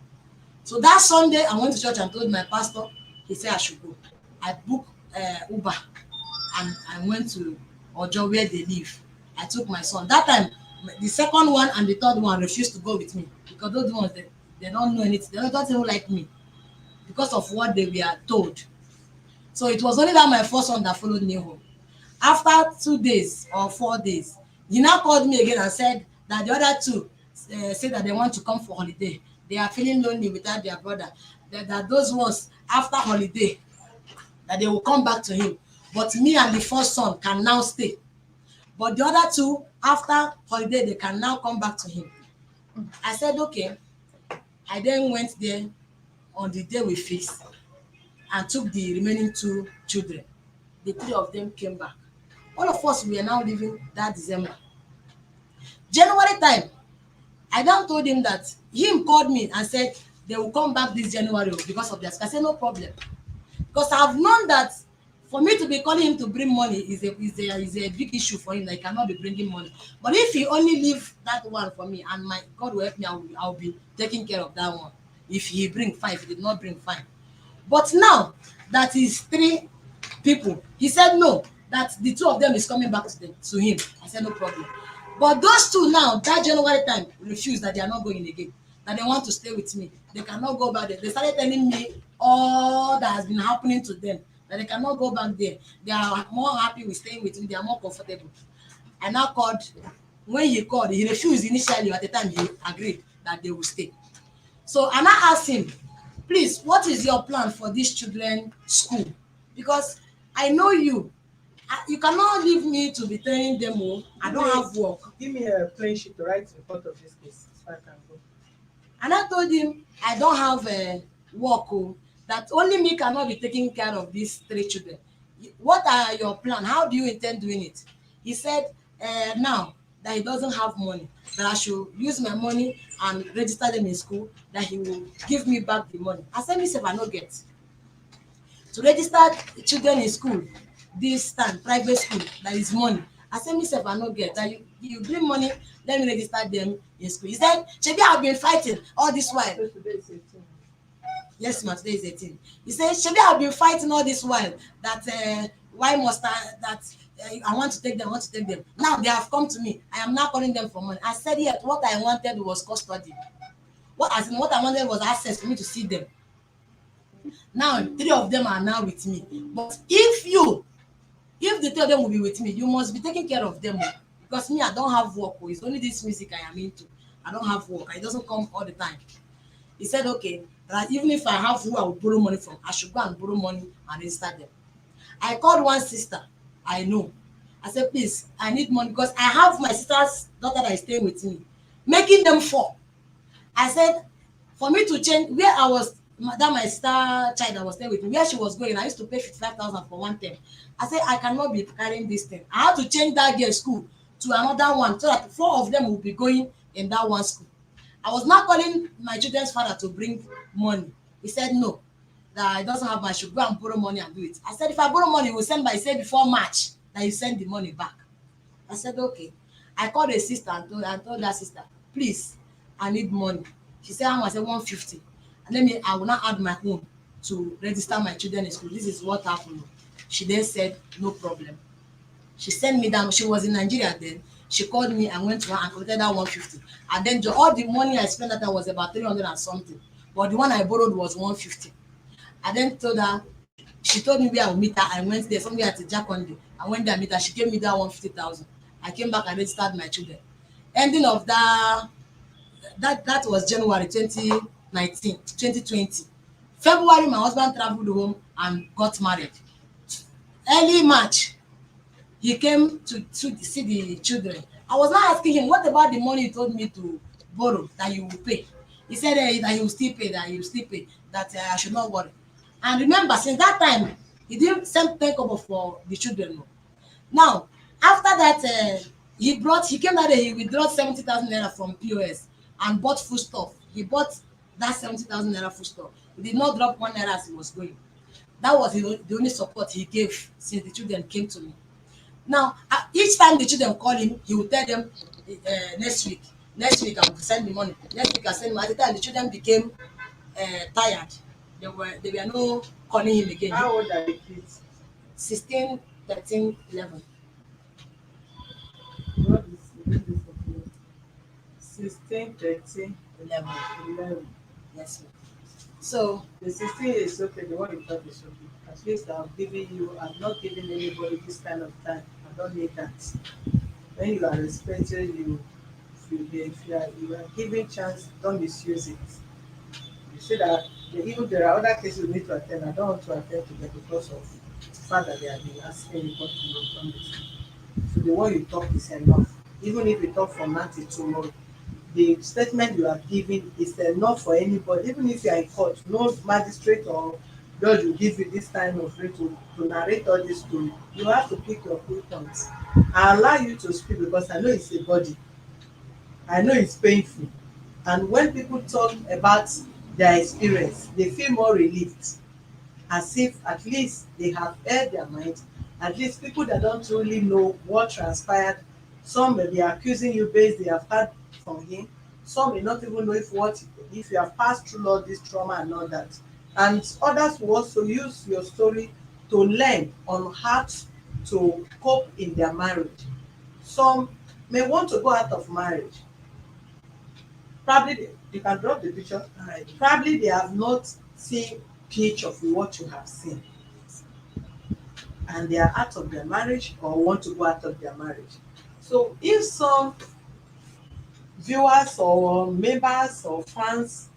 So that Sunday, I went to church and told my pastor. He said I should go. I booked Uber and I went to Ojo where they live. I took my son. That time, the second one and the third one refused to go with me because those ones they don't know anything. They don't even like me because of what they were told. So it was only that my first son that followed me home. After 2 days or 4 days, he now called me again and said that the other two said that they want to come for holiday. They are feeling lonely without their brother. That those ones after holiday, that they will come back to him. But me and the first son can now stay. But the other two, after holiday, they can now come back to him. I said, okay. I then went there on the day we fixed and took the remaining two children. The three of them came back. All of us were now leaving that December. January time, I now told him that him called me and said they will come back this January because of their school. I said, no problem. Because I've known that for me to be calling him to bring money is a big issue for him that he cannot be bringing money. But if he only leave that one for me and my God will help me, I'll be taking care of that one. If he bring fine, if he did not bring fine. But now that is three people, he said no, that the two of them is coming back to him. I said no problem. But those two now, that January time, refused that they are not going again. That they want to stay with me. They cannot go back there. They started telling me all that has been happening to them. That they cannot go back there. They are more happy with staying with me. They are more comfortable. I now called. When he called, he refused initially. At the time, he agreed that they will stay. So I now asked him, please, what is your plan for this children's school? Because I know you. You cannot leave me to be telling them, oh, I don't have work. Give me a plain sheet to write in front of this case so I can go. And I told him, I don't have a work, oh, that only me cannot be taking care of these three children. What are your plans? How do you intend doing it? He said, now that he doesn't have money, that I should use my money and register them in school, that he will give me back the money. I said, myself, I no get. To register children in school, this time, private school, that is money. I said, myself, I no get. That you bring money, let me register them in school. He said, Shebi, I've been fighting all this while. So today is 18. Yes, ma, today is 18. He said, Shebi, I've been fighting all this while. That why must I want to take them, Now they have come to me. I am now calling them for money. I said, yes, what I wanted was custody. What I wanted was access for me to see them. Now 3 of them are now with me. But if the 3 of them will be with me, you must be taking care of them. Because me, I don't have work. It's only this music I am into. I don't have work. It doesn't come all the time. He said, okay, that even if I have who I will borrow money from, I should go and borrow money and register them. I called one sister I know. I said, please, I need money because I have my sister's daughter that is staying with me, making them 4. I said, for me to change where I was, that my sister child that was staying with me, where she was going, I used to pay 55,000 for one term. I said, I cannot be carrying this thing. I had to change that girl's school to another one so that 4 of them will be going in that one school. I was not calling my children's father to bring money. He said no, that I doesn't have money. I should go and borrow money and do it. I said, if I borrow money, he will send by say before March that you send the money back. I said, okay. I called a sister and told that sister, please, I need money. She said, how much? I said, 150. And then I will not add my own to register my children in school. This is what happened. She then said, no problem. She sent me down. She was in Nigeria then. She called me and went to her and collected that 150. And then all the money I spent that time was about 300 and something. But the one I borrowed was 150. I then told her, she told me where I would meet her. I went there, somewhere at Jacondi. I went there and meet her. She gave me that 150,000. I came back and registered my children. Ending of that was January 2019, 2020. February, my husband traveled home and got married. Early March, he came to see the children. I was not asking him, what about the money you told me to borrow that you will pay? He said that he will still pay, that I should not worry. And remember, since that time, he didn't send 10 kobo for the children. No. Now, after that, he came that day, he withdrew 70,000 naira from POS and bought food stuff. He bought that 70,000 naira food stuff. He did not drop 1 naira as he was going. That was the only support he gave since the children came to me. Now, each time the children call him, he will tell them, next week, I will send the money. Next week, I send money. At the time, the children became tired. They were no calling him again. How old are the kids? 16, 13, 11. What is this? 16, 13, 11. 11. Yes, ma'am. So, The 16 is okay, the one you thought is okay. At least I've not given anybody this kind of time. I don't need that. When you are respected, if you are given chance, don't misuse it. You see that even there are other cases we need to attend. I don't want to attend to them because of the fact that they have been asking me what to do from this. So the one you talk is enough. Even if you talk from now till tomorrow, the statement you are giving is enough for anybody. Even if you are in court, no magistrate or judge will give you this time of free to narrate all this story. You have to pick your key points. I allow you to speak because I know it's a body. I know it's painful. And when people talk about their experience, they feel more relieved, as if at least they have aired their mind. At least people that don't really know what transpired, some may be accusing you based they have heard from him. Some may not even know if you have passed through all this trauma and all that. And others will also use your story to learn on how to cope in their marriage. Some may want to go out of marriage. Probably you can drop the picture. Probably they have not seen pitch of what you have seen, and they are out of their marriage or want to go out of their marriage. So if some viewers or members or fans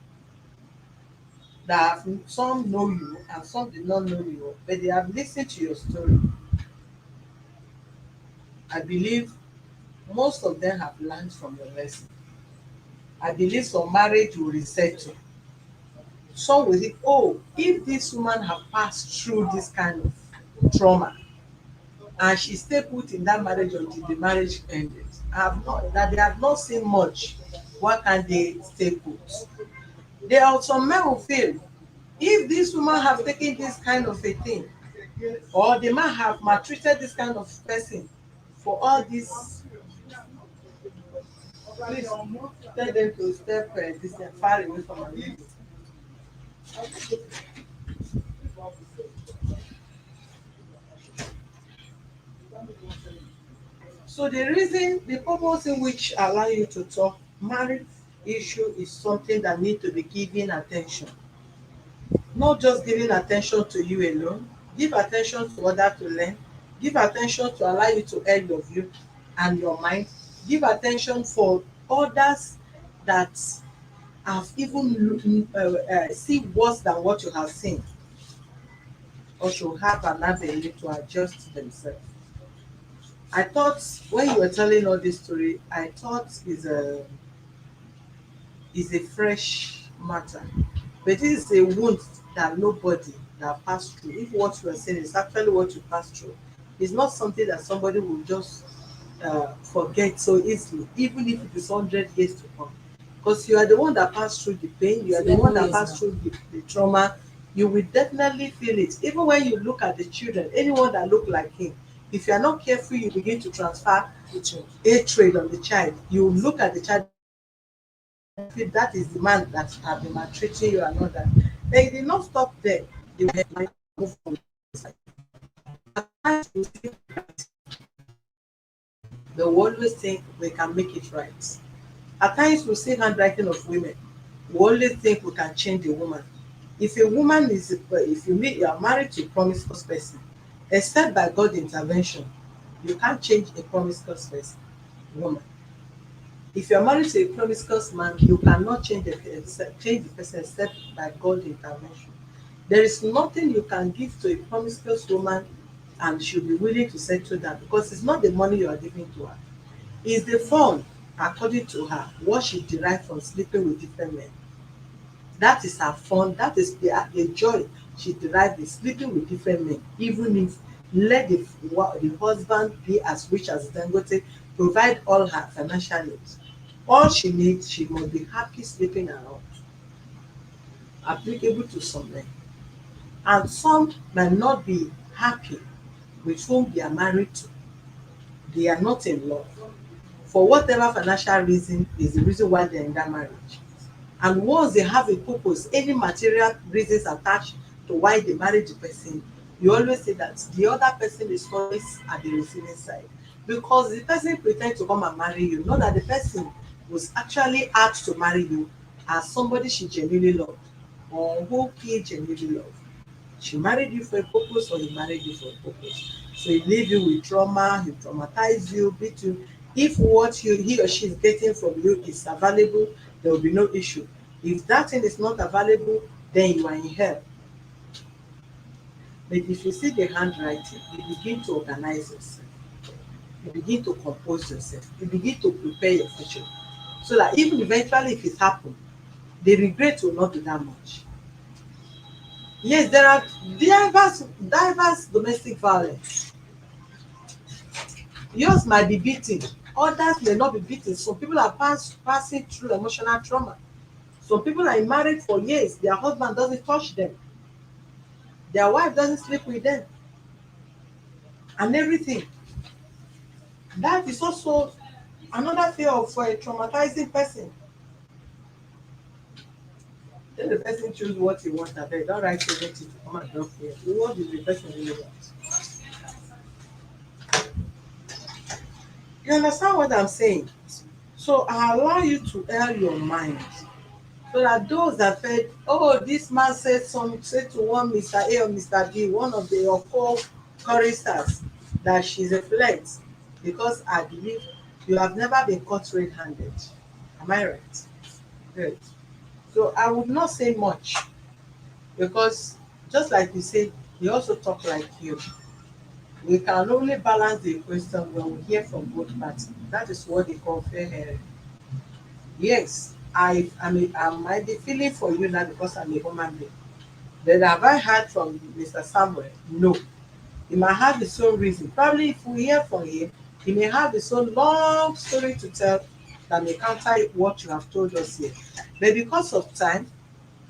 that some know you and some did not know you, but they have listened to your story, I believe most of them have learned from your lesson. I believe some marriage will resettle. Some will think, oh, if this woman have passed through this kind of trauma and she stay put in that marriage until the marriage ended, that they have not seen much, why can't they stay put? There are some men who feel, if this woman have taken this kind of a thing, or the man have maltreated this kind of person for all this, please tell them to step this far away from my window. So the purpose in which allow you to talk marriage issue is something that need to be given attention. Not just giving attention to you alone, give attention to others to learn, give attention to allow you to earn your view and your mind, give attention for others that have even see worse than what you have seen, or to have an avenue to adjust themselves. I thought when you were telling all this story, I thought is a fresh matter. But this is a wound that nobody that passed through. If what you are saying is actually what you passed through, it's not something that somebody will just forget so easily, even if it is 100 years to come. Because you are the one that passed through the pain, you It's are the one 11 that years passed now. through the trauma, you will definitely feel it. Even when you look at the children, anyone that look like him, if you are not careful, you begin to transfer Hatred. hatred on the child. You look at the child, feel that is the man that have been maltreating you and all that. They did not stop there. They will move on. At times we see, they will always think we can make it right. At times we see handwriting of women. We always think we can change a woman. If a woman is, if you are married to a promiscuous person, except by God intervention, you can't change a promiscuous person, woman. If you are married to a promiscuous man, you cannot change the person except by God intervention. There is nothing you can give to a promiscuous woman and she'll be willing to settle down, because it's not the money you are giving to her. It's the fun, according to her, what she derived from sleeping with different men. That is her fun. That is the joy she derived in sleeping with different men. Even if let the husband be as rich as Dangote, provide all her financial needs. All she needs, she must be happy sleeping around. Applicable to some men. And some might not be happy with whom they are married to. They are not in love. For whatever financial reason is the reason why they are in that marriage. And once they have a purpose, any material reasons attached to why they marry the person, you always say that the other person is always at the receiving side, because the person pretend to come and marry you, not that the person was actually asked to marry you as somebody she genuinely loved, or who he genuinely loved. She married you for a purpose, or he married you for a purpose. So he leave you with trauma, he traumatize you, beat you. If what he or she is getting from you is available, there will be no issue. If that thing is not available, then you are in hell. But if you see the handwriting, you begin to organize yourself. You begin to compose yourself. You begin to prepare your future. So that even eventually if it happens, the regret will not be that much. Yes, there are diverse domestic violence. Yours might be beaten, others may not be beaten. Some people are passing through emotional trauma. Some people are married for years, their husband doesn't touch them, their wife doesn't sleep with them, and everything. That is also another fear of for a traumatizing person. Then the person choose what he wants, abeg don write everything to come and drop here. What is the person really want? You understand what I'm saying? So I allow you to air your mind, so that those that fed, oh, this man said to one Mr. A or Mr. B, one of the your choristers, that she's a flirt, because I believe you have never been caught red-handed. Am I right? Good. So I would not say much, because just like you said, we also talk like you. We can only balance the question when we hear from both parties. That is what they call fair hearing. Yes, I might be feeling for you now because I'm a human being. But have I heard from Mr. Samuel? No. He might have his own reason. Probably if we hear from him, he may have his own long story to tell that may counter what you have told us here. But because of time,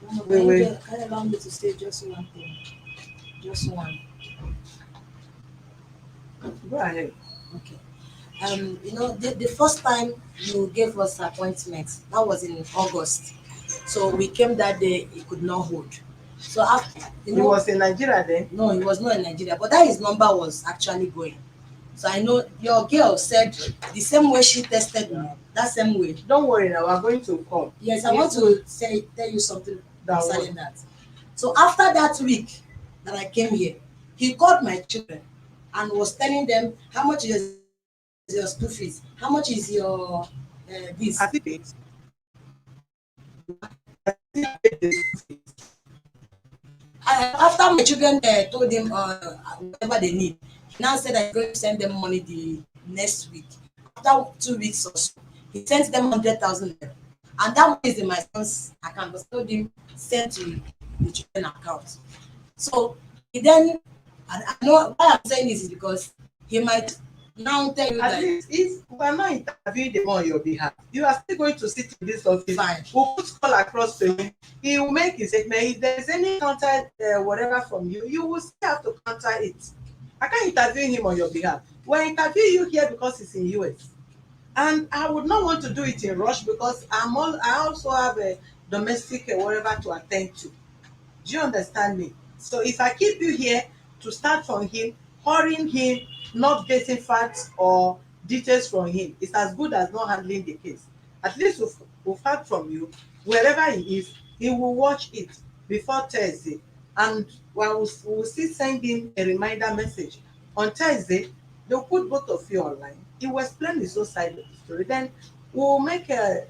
No, we will can you allow me to say just one thing? Just one. go ahead. Okay. The first time you gave us appointment, that was in August. So we came that day, he could not hold. So after, He was in Nigeria then. no, he was not in Nigeria, but that his number was actually going. So I know your girl said the same way she tested me, that same way. Don't worry now, we're going to call. Yes, I want to tell you something That concerning that. So after that week that I came here, he called my children and was telling them how much is your school fees, how much is your this. Has he paid? Has he paid the school fees? After my children told him whatever they need, he now said that he's going to send them money the next week. After 2 weeks or so, he sent them 100,000 naira, and that money is in my son's account. But I told him send to the children account. So he then, I know why I'm saying this is because he might now tell you At that least if we are not interviewing them on your behalf, you are still going to sit in this office. fine. We'll put call across to him. He will make his statement. If there is any counter whatever from you, you will still have to counter it. I can't interview him on your behalf. We're interviewing you here because it's in US. And I would not want to do it in rush because I also have a domestic whatever to attend to. Do you understand me? So if I keep you here to start from him, hurrying him, not getting facts or details from him, it's as good as not handling the case. At least we've heard from you. Wherever he is, he will watch it before Thursday. And we'll still send him a reminder message. On Thursday, they'll put both of you online. He will explain his own side of the story. Then we'll make a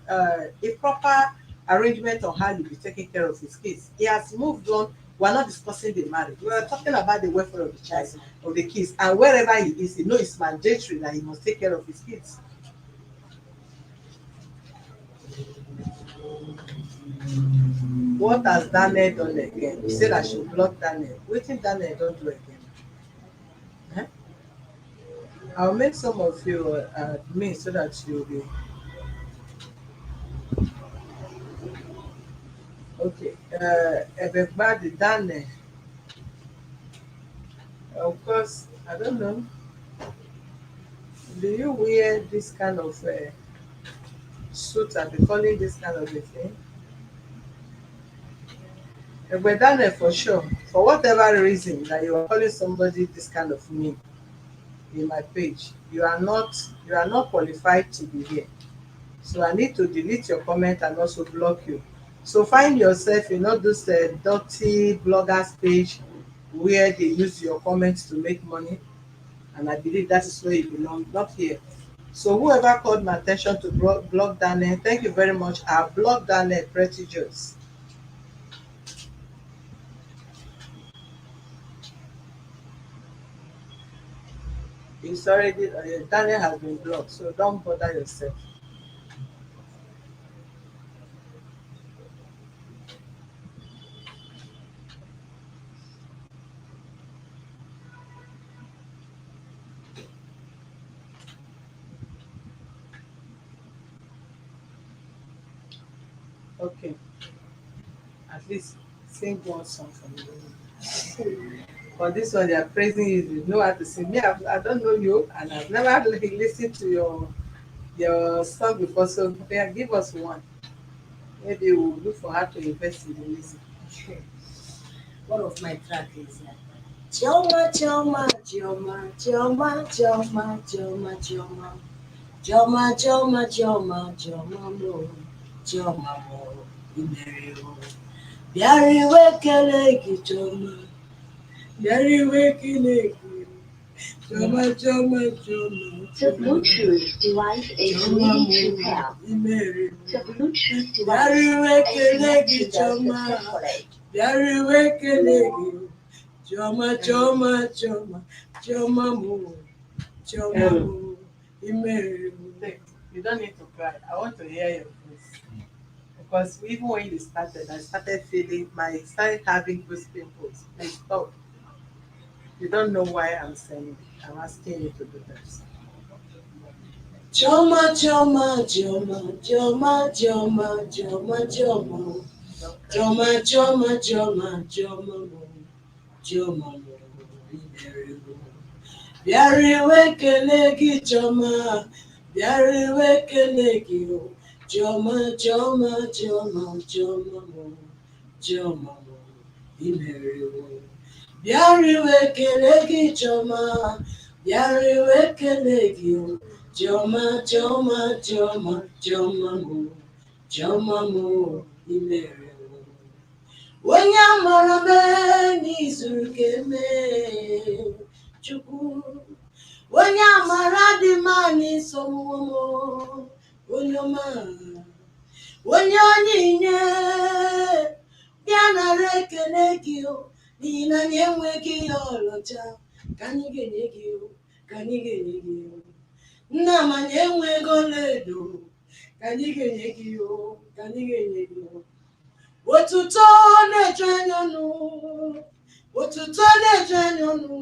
proper arrangement on how you'll be taking care of his kids. He has moved on. We're not discussing the marriage. We're talking about the welfare of the child, of the kids. And wherever he is, he knows it's mandatory that he must take care of his kids. What has Daniel done again? You said I should block Daniel. Wetin Daniel don't do again? Eh? I'll make some of you admin so that you'll be okay. Everybody Daniel. Of course, I don't know. Do you wear this kind of suit and be calling this kind of a thing? But Daniel, for sure, for whatever reason that you are calling somebody this kind of name in my page, you are not qualified to be here. So I need to delete your comment and also block you. So find yourself in all those dirty bloggers page where they use your comments to make money, and I believe that is where you belong, not here. So whoever called my attention to block Daniel, thank you very much. I blocked Daniel pretty just. It's already Daniel has been blocked, so don't bother yourself. Okay, at least sing one song for me. For this one, they are praising you. You know how to sing. Me, I don't know you, and I've never listened to your song before. So yeah, give us one. Maybe we'll look for how to invest in the music. One of my track is Chioma, Chioma, Chioma, Chioma, Chioma, Chioma, Chioma, Chioma, Chioma, Chioma, Chioma, Mo, Chioma, Mo, Imeri, Mo. Biari wekele ki Chioma, Biari wekele ki Chioma, Chioma, Chioma, The Bluetooth device is ready to pair. Imeri, The Bluetooth Biari device is wekele ki connected Chioma, successfully. Biari wekele ki Chioma, Chioma, Chioma, Chioma, Mo. Chioma, Imeri. You don't need to cry. I want to hear your voice. Because even when you started, I started feeling started having goose pimples. Please stop. You don't know why I'm saying it. I'm asking you to do that. Chioma, Chioma, Chioma, Chioma, Chioma, Chioma, Chioma, Don't cry. Chioma, Chioma, Chioma, Chioma, Chioma, Imeri. Biari wekele ki Chioma, Biari wekele ki o. Chioma, Chioma, Chioma, Chioma, Chioma, Imeri. Biari wekele ki Chioma, Biari wekele ki o. Chioma, Chioma, Chioma, Chioma, Chioma, Imeri. onye amara mee n'izuru ka emee Chukwu, onye amara dị mma n'iso mmụọ onye ọma, onye onyinye bịa nara ekele gị n'ihi na anyị enweghị ihe ọlaọcha ka anyị ga-enye gị ka anyị ga-enye gị nna m, anyị enweghị ọlaedo ka anyị ga-enye gị ka anyị ga-enye gị otuto na-eju anya ọnụ, otuto na-eju anya ọnụ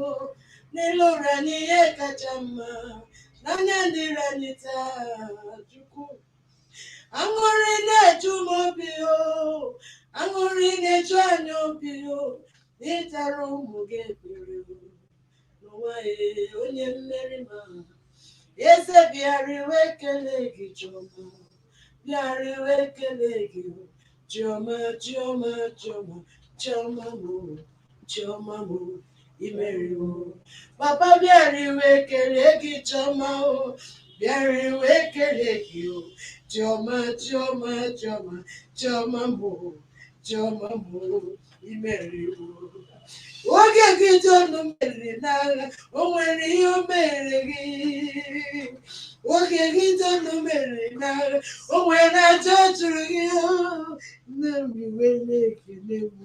n'elu ụra n'ihe kacha mma n'anya dịrị anyị taa Chukwu. Aṅụrị na-eju m obi aṅụrị na-eju anya obi n'ịtara ụmụ gị ekpere n'ụwa onye mmeri ma eze bịara ekele gị Chiọma, bịara ekele gị Chiọma, Chiọma, Chiọma, Chiọma mụ, Chiọma mụ, imeriwo papa, bịara ekele gị Chiọma, bịara ekele gị Chiọma, Chiọma, Chiọma, Chiọma mụ, Chiọma mụ, imeriwo oge gị Jọn meriri n'agha, o nwere ihe o mere gị. Oge gị Jọn meriri n'agha, o nwere aja ọ chụrụ gị. Nne m iwe na-ekele m.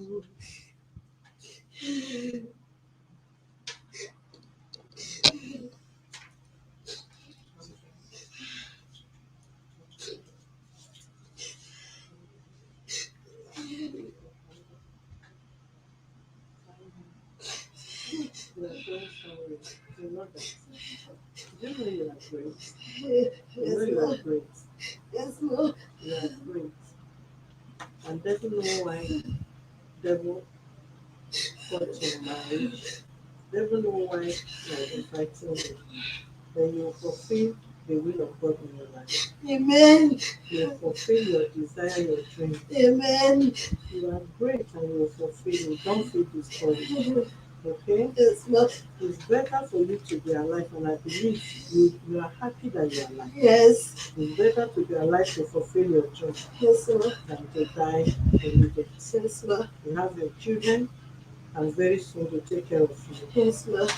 You know that. You know you are great. You know you are great. Yes, Lord. You are great. And doesn't know why devil fought your marriage. Devil know why you are inviting me. Then you will fulfill the will of God in your life. Amen. You will fulfill your desire, your dream. Amen. You are great and you will fulfill it. Don't feel discouraged. Okay? Yes, Lord. It's better for you to be alive, and I believe you are happy that you are alive. Yes. It's better to be alive to fulfill your job Yes, Lord. than to die every day. Yes, Lord. You have your children, and very soon to take care of you. Yes, Lord.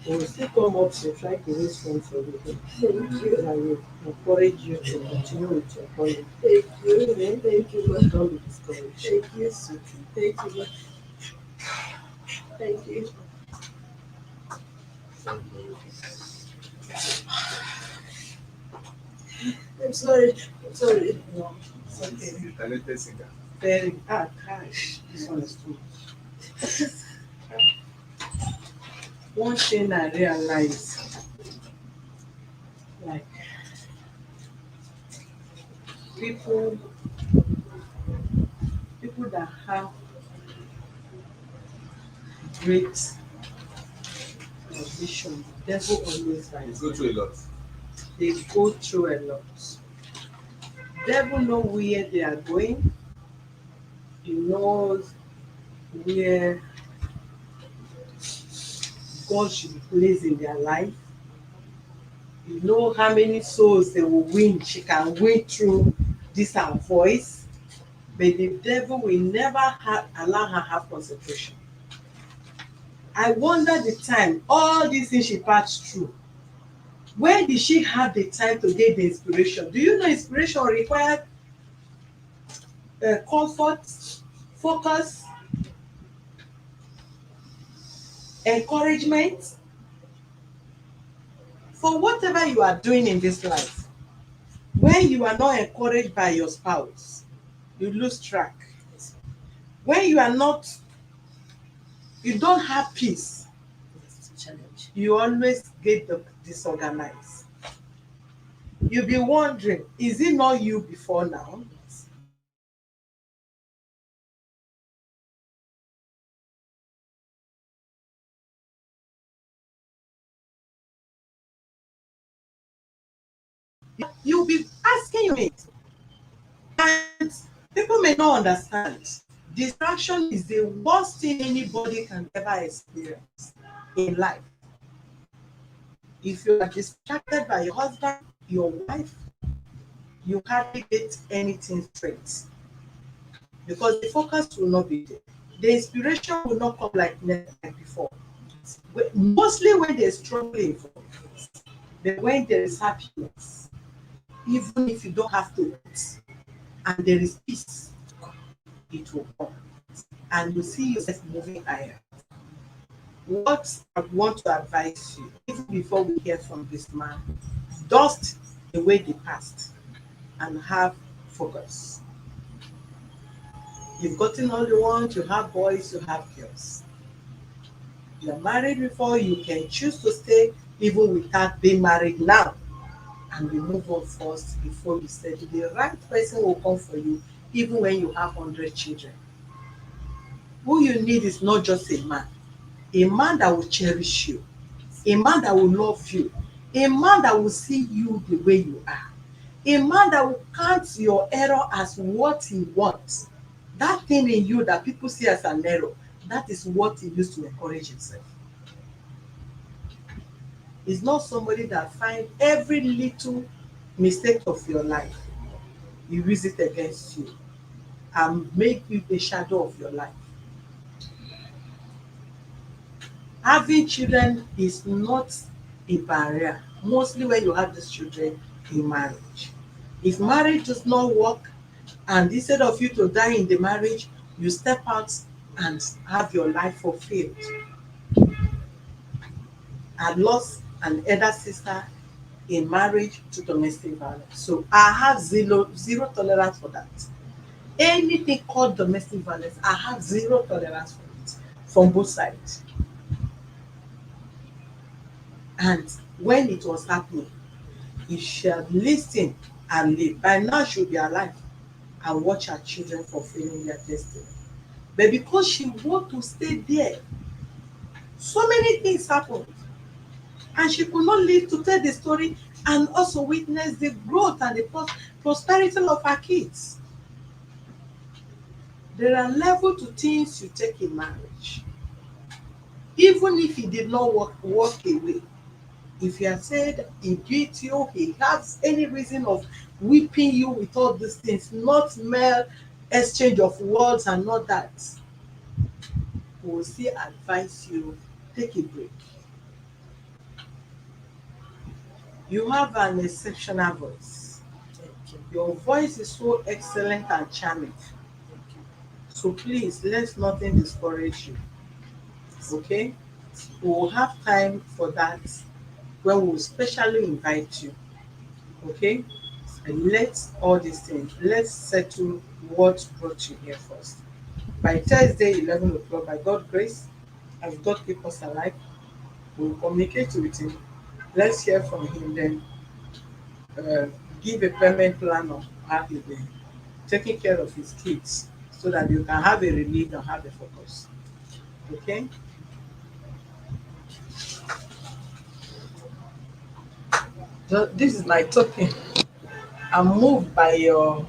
We will still come up to try to raise funds for you. Thank you. And I will encourage you to continue with your calling. Thank you. Okay? Thank you, Lord. Don't be discouraged. Thank you. Thank you, Lord. Thank you. I'm sorry. I'm sorry. No, it's okay. Talented singer. Very gosh, this one is too much. One thing I realized, like people that have great ambition, the devil always It's rises. go through a lot. They go through a lot. Devil know where they are going. He knows where God should be placed in their life. You know how many souls they will win. She can win through this her voice, but the devil will never allow her have concentration. I wonder the time all these things she passed through. Where did she have the time to get the inspiration? Do you know inspiration requires comfort, focus, encouragement? For whatever you are doing in this life, when you are not encouraged by your spouse, you lose track. When you are not, you don't have peace, Challenge. you always get disorganized. You'll be wondering, is it not you before now? You'll be asking me, and people may not understand. Distraction is the worst thing anybody can ever experience in life. If you are distracted by your husband, your wife, you hardly get anything straight because the focus will not be there. the inspiration will not come like before. Mostly when there's struggle involved, but when there is happiness, even if you don't have to eat, and there is peace, it will come. And you see yourself moving higher. What I want to advise you, even before we hear from this man, dust away the past and have focus. You've gotten all you want, you have boys, you have girls. You're married before, you can choose to stay even without being married now. And we move on first before you settle. The right person will come for you even when you have 100 children. Who you need is not just a man that will cherish you, a man that will love you, a man that will see you the way you are, a man that will count your error as what he wants. That thing in you that people see as an error, that is what he used to encourage himself. He's not somebody that finds every little mistake of your life, he use it against you and make you a shadow of your life. Having children is not a barrier, mostly when you have these children in marriage. If marriage does not work, and instead of you to die in the marriage, you step out and have your life fulfilled. I lost an elder sister in marriage to domestic violence. So I have zero tolerance for that. Anything called domestic violence, I have zero tolerance for it from both sides. And when it was happening, if she had listened and lived, by now she would be alive and watch her children fulfilling their destiny. But because she wanted to stay there, so many things happened. And she could not live to tell the story and also witness the growth and the prosperity of her kids. There are levels to things you take in marriage. Even if he did not walk away, if he had said he beat you, he has any reason of whipping you with all these things, not mere exchange of words and not that, we will still advise you, take a break. You have an exceptional voice. Your voice is so excellent and charming. So please, let nothing discourage you. Okay? We will have time for that when we will specially invite you. Okay? And let's all these things, let's settle what brought you here first. By Thursday, 11 o'clock, by God's grace, as God keep us alive, we'll communicate with him. Let's hear from him, then uh, give a payment plan of how he's been taking care of his kids so that you can have a relief and have a focus. Okay? So this is my token. I'm moved by your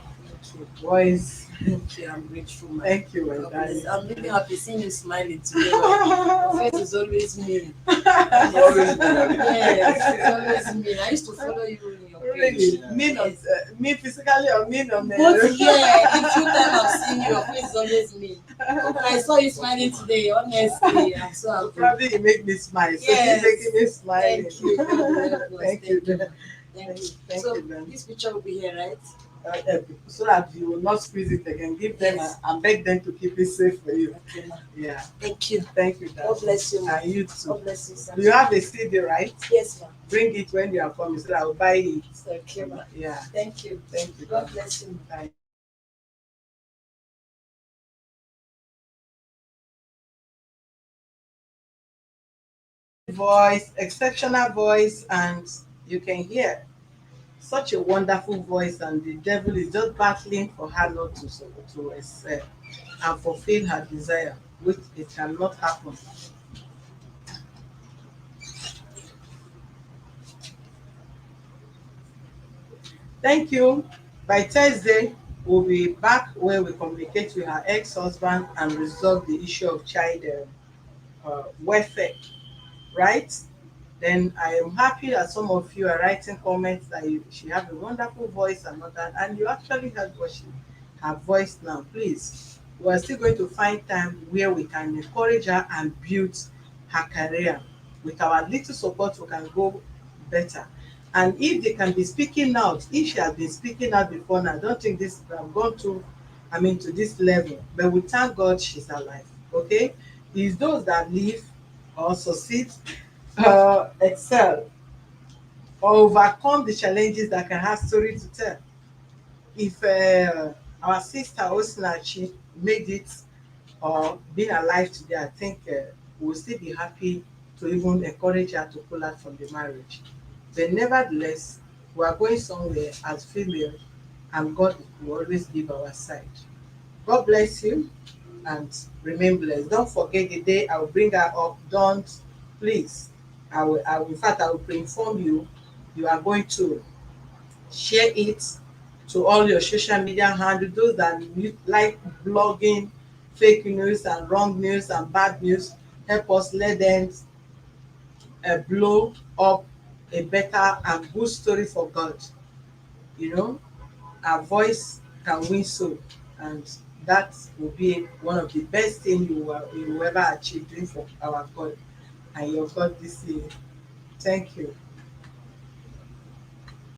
voice. Thank you. I'm grateful. Thank you, my God darling. bless. I'm really happy seeing you smiling today. Your face is always mean. Yes, it's always mean. I used to follow you in your page. Really? Mean on Yes. me physically or mean on But yeah, the few times I've seen you, your face is always mean. But I saw you smiling today. Honestly, I'm so happy. Probably you make me smile. So Yes. keep making me smile. Thank you. God bless us. Thank you. Thank you. Thank So you, then. this picture will be here, right? So that you will not squeeze it again. Give them Yes. and beg them to keep it safe for you. Okay, ma. Yeah. Thank you. Thank you, God Dad. bless you, ma. And you too. God bless you, sir. Do you have a CD, right? Yes, ma. Bring it when you are coming so that I will buy it. Okay, ma. Yeah. Thank you. Thank you. God Dad. bless you. Bye. Voice, exceptional voice, and you can hear such a wonderful voice, and the devil is just battling for her not to excel and fulfill her desire, which it cannot happen. Thank you. By Thursday, we'll be back where we communicate with her ex-husband and resolve the issue of child welfare, right? Then I am happy that some of you are writing comments that she have a wonderful voice and all that, and you actually heard what her voice now. Please we're still going to find time where we can encourage her and build her career. With our little support, we can go better. And if they can be speaking out, if she has been speaking out before now, I don't think this would have gone to, I mean, to this level. But we thank God she's alive. Okay? It's those that live or succeed, excel, or overcome the challenges that can have story to tell. If our sister Osina, she made it or being alive today, I think we'll still be happy to even encourage her to pull out from the marriage. But nevertheless, we are going somewhere as female, and God will always be by our side. God bless you and remain blessed. Don't forget the day I will bring her up. Don't, please. In fact, I will pre-inform you. You are going to share it to all your social media handles, those that like blogging fake news and wrong news and bad news. Help us let them blow up a better and good story for God. You know, our voice can win soul, and that will be one of the best things you will ever achieve doing for our God and your God this year. Thank you.